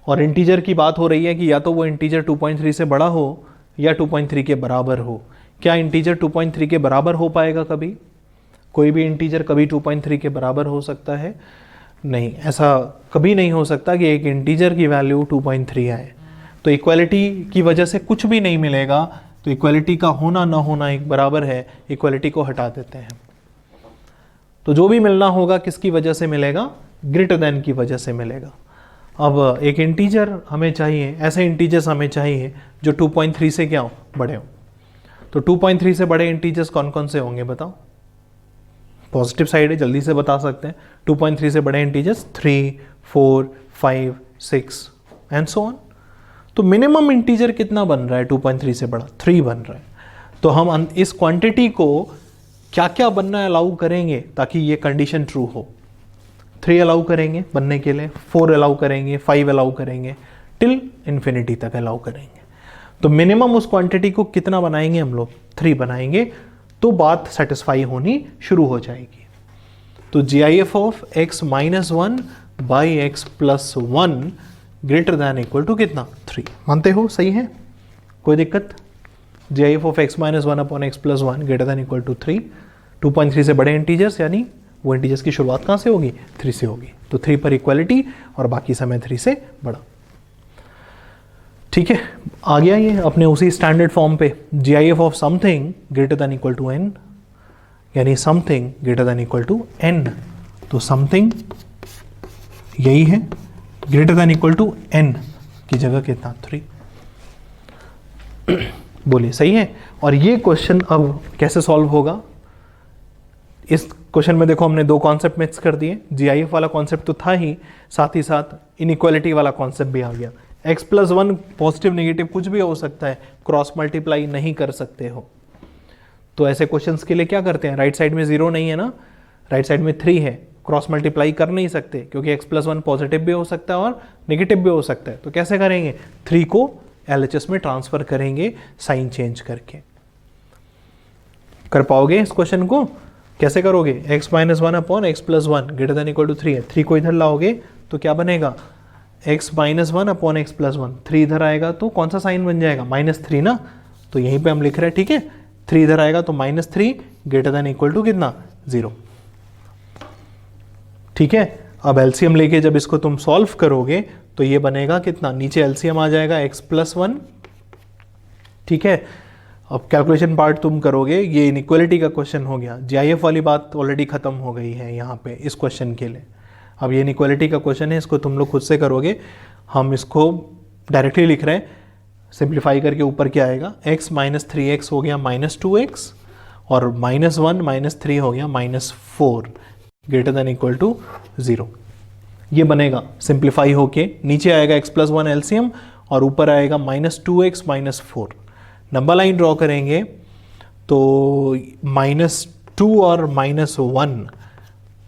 और इंटीजर की बात हो रही है कि या तो वो इंटीजर 2.3 से बड़ा हो या 2.3 के बराबर हो। क्या इंटीजर 2.3 के बराबर हो पाएगा कभी? कोई भी इंटीजर कभी 2.3 के बराबर हो सकता है? नहीं, ऐसा कभी नहीं हो सकता कि एक इंटीजर की वैल्यू 2.3 आए। तो इक्वालिटी की वजह से कुछ भी नहीं मिलेगा, तो इक्वालिटी का होना ना होना एक बराबर है, इक्वालिटी को हटा देते हैं। तो जो भी मिलना होगा किसकी वजह से मिलेगा? ग्रेटर देन की वजह से मिलेगा। अब एक इंटीजर हमें चाहिए, ऐसे इंटीजर्स हमें चाहिए जो 2.3 से क्या हो? बड़े हो। तो 2.3 से बड़े इंटीजर्स कौन कौन से होंगे बताओ? पॉजिटिव साइड है, जल्दी से बता सकते हैं। 2.3 से बड़े इंटीजर्स 3, 4, 5, 6 एंड सो ऑन। तो मिनिमम इंटीजर कितना बन रहा है 2.3 से बड़ा? 3 बन रहा है। तो हम इस क्वांटिटी को क्या क्या बनना अलाउ करेंगे ताकि ये कंडीशन ट्रू हो? 3 अलाउ करेंगे बनने के लिए, 4 अलाउ करेंगे, 5 अलाउ करेंगे, टिल इन्फिनिटी तक अलाउ करेंगे। तो मिनिमम उस क्वांटिटी को कितना बनाएंगे हम लोग? 3 बनाएंगे, तो बात सेटिस्फाई होनी शुरू हो जाएगी। तो GIF of x -1 by x + 1 greater than equal to कितना? 3। मानते हो सही है, कोई दिक्कत? GIF of x -1 upon x + 1 greater than equal to 3। 2.3 से बड़े इंटीजर्स, यानी वो इंटीजर्स की शुरुआत कहाँ से होगी? 3 से होगी। तो 3 पर इक्वालिटी और बाकी समय 3 से बड़ा। ठीक है, आ गया ये अपने उसी स्टैंडर्ड फॉर्म पे। GIF of something greater than equal to n, यानी something greater than equal to n। तो समथिंग यही है, greater than equal to n की जगह कितना? 3। बोलिए सही है। और ये क्वेश्चन अब कैसे सॉल्व होगा? इस क्वेश्चन में देखो हमने 2 कॉन्सेप्ट मिक्स कर दिए। GIF वाला कॉन्सेप्ट तो था ही, साथ इनइक्वालिटी वाला कॉन्सेप्ट भी आ गया। x + 1 पॉजिटिव नेगेटिव कुछ भी हो सकता है, क्रॉस मल्टीप्लाई नहीं कर सकते हो। तो ऐसे क्वेश्चंस के लिए क्या करते हैं? राइट साइड में 0 नहीं है ना, राइट साइड में 3 है, क्रॉस मल्टीप्लाई कर नहीं सकते क्योंकि x + 1 पॉजिटिव भी हो सकता है और नेगेटिव भी हो सकता है। तो कैसे करेंगे? 3 को LHS में ट्रांसफर करेंगे साइन चेंज करके। कर पाओगे इस क्वेश्चन को? कैसे करोगे? x -1 upon x + 1 greater than equal to 3 है, 3 को इधर लाओगे तो क्या बनेगा? x -1 अपॉन x + 1, 3 इधर आएगा तो कौन सा साइन बन जाएगा? -3 ना, तो यहीं पे हम लिख रहे हैं। ठीक है, 3 इधर आएगा तो -3 ग्रेटर दैन इक्वल टू कितना? 0। ठीक है, अब एलसीएम लेके जब इसको तुम सॉल्व करोगे तो ये बनेगा कितना? नीचे एलसीएम आ जाएगा x + 1। ठीक है, अब कैलकुलेशन पार्ट तुम करोगे, ये इनइक्वालिटी का क्वेश्चन हो गया। GIF वाली बात ऑलरेडी खत्म हो गई है यहाँ पे इस क्वेश्चन के लिए। अब ये इनइक्वालिटी का क्वेश्चन है, इसको तुम लोग खुद से करोगे। हम इसको डायरेक्टली लिख रहे हैं, सिंप्लीफाई करके ऊपर क्या आएगा? x - 3x हो गया -2x और -1 - 3 हो गया -4 ग्रेटर दैन इक्वल टू 0। ये बनेगा सिंप्लीफाई होके, नीचे आएगा x+1 एलसीएम और ऊपर आएगा -2x -4। नंबर लाइन ड्रॉ करेंगे तो -2 और -1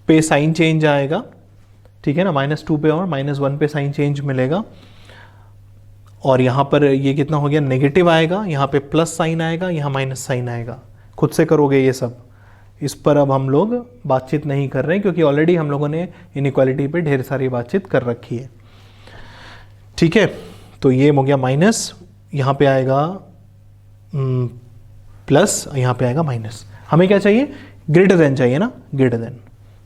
पे साइन चेंज आएगा, ठीक है ना, -2 पे और -1 पे साइन चेंज मिलेगा। और यहाँ पर ये कितना हो गया, नेगेटिव आएगा, यहाँ पे प्लस साइन आएगा, यहाँ माइनस साइन आएगा। खुद से करोगे ये सब, इस पर अब हम लोग बातचीत नहीं कर रहे हैं क्योंकि ऑलरेडी हम लोगों ने इनइक्वालिटी पे ढेर सारी बातचीत कर रखी है, ठीक है। तो ये हो गया माइनस, यहाँ पे आएगा प्लस, यहाँ पे आएगा माइनस। हमें क्या चाहिए, ग्रेटर देन चाहिए ना, ग्रेटर देन।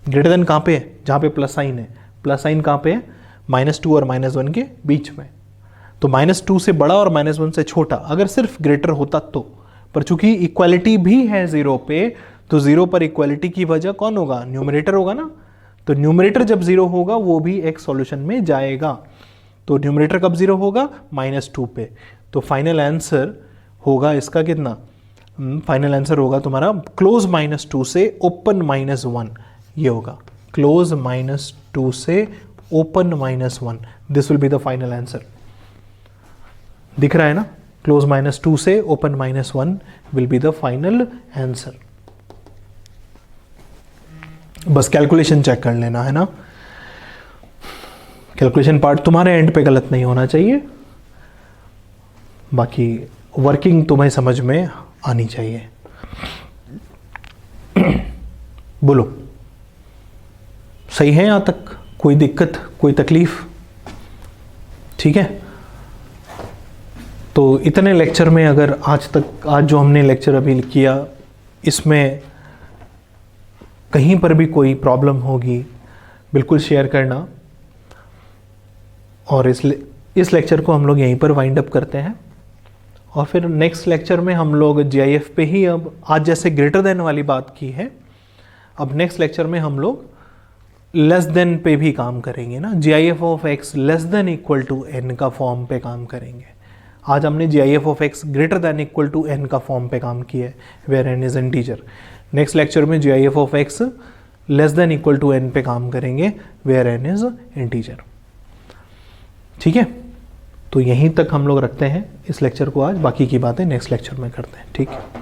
ग्रेटर देन कहाँ पे है, जहाँ पे प्लस साइन है। प्लस साइन कहाँ पे है, -2 और -1 के बीच में। तो -2 से बड़ा और -1 से छोटा अगर सिर्फ ग्रेटर होता तो, पर चूंकि इक्वालिटी भी है 0 पे, तो 0 पर इक्वालिटी की वजह कौन होगा, न्यूमरेटर होगा ना। तो न्यूमरेटर जब 0 होगा वो भी एक सॉल्यूशन में जाएगा। तो न्यूमरेटर कब 0 होगा, -2 पे। तो फाइनल आंसर होगा इसका कितना, फाइनल आंसर होगा तुम्हारा क्लोज -2 से ओपन -1, ये होगा क्लोज -2 से open -1। This will be the final answer. दिख रहा है ना, क्लोज -2 से open -1 will be the final answer. बस कैलकुलेशन चेक कर लेना है ना, कैलकुलेशन पार्ट तुम्हारे एंड पे गलत नहीं होना चाहिए, बाकी वर्किंग तुम्हें समझ में आनी चाहिए। बोलो, सही है यहाँ तक, कोई दिक्कत, कोई तकलीफ, ठीक है। तो इतने लेक्चर में अगर आज जो हमने लेक्चर अभी किया, इसमें कहीं पर भी कोई प्रॉब्लम होगी बिल्कुल शेयर करना। और इस लेक्चर को हम लोग यहीं पर वाइंड अप करते हैं और फिर नेक्स्ट लेक्चर में हम लोग जीआईएफ पे ही, अब आज जैसे ग्रेटर देन वाली बात की है, अब नेक्स्ट लेक्चर में हम लोग लेस देन पे भी काम करेंगे ना, GIF of x less than equal to n का फॉर्म पे काम करेंगे। आज हमने GIF of x greater than equal to n का फॉर्म पे काम किया है, where n is integer. Next lecture में GIF of x less than equal to n पे काम करेंगे, वेयर एन इज इंटीजर, ठीक है। तो यहीं तक हम लोग रखते हैं इस लेक्चर को आज, बाकी की बातें नेक्स्ट लेक्चर में करते हैं, ठीक है।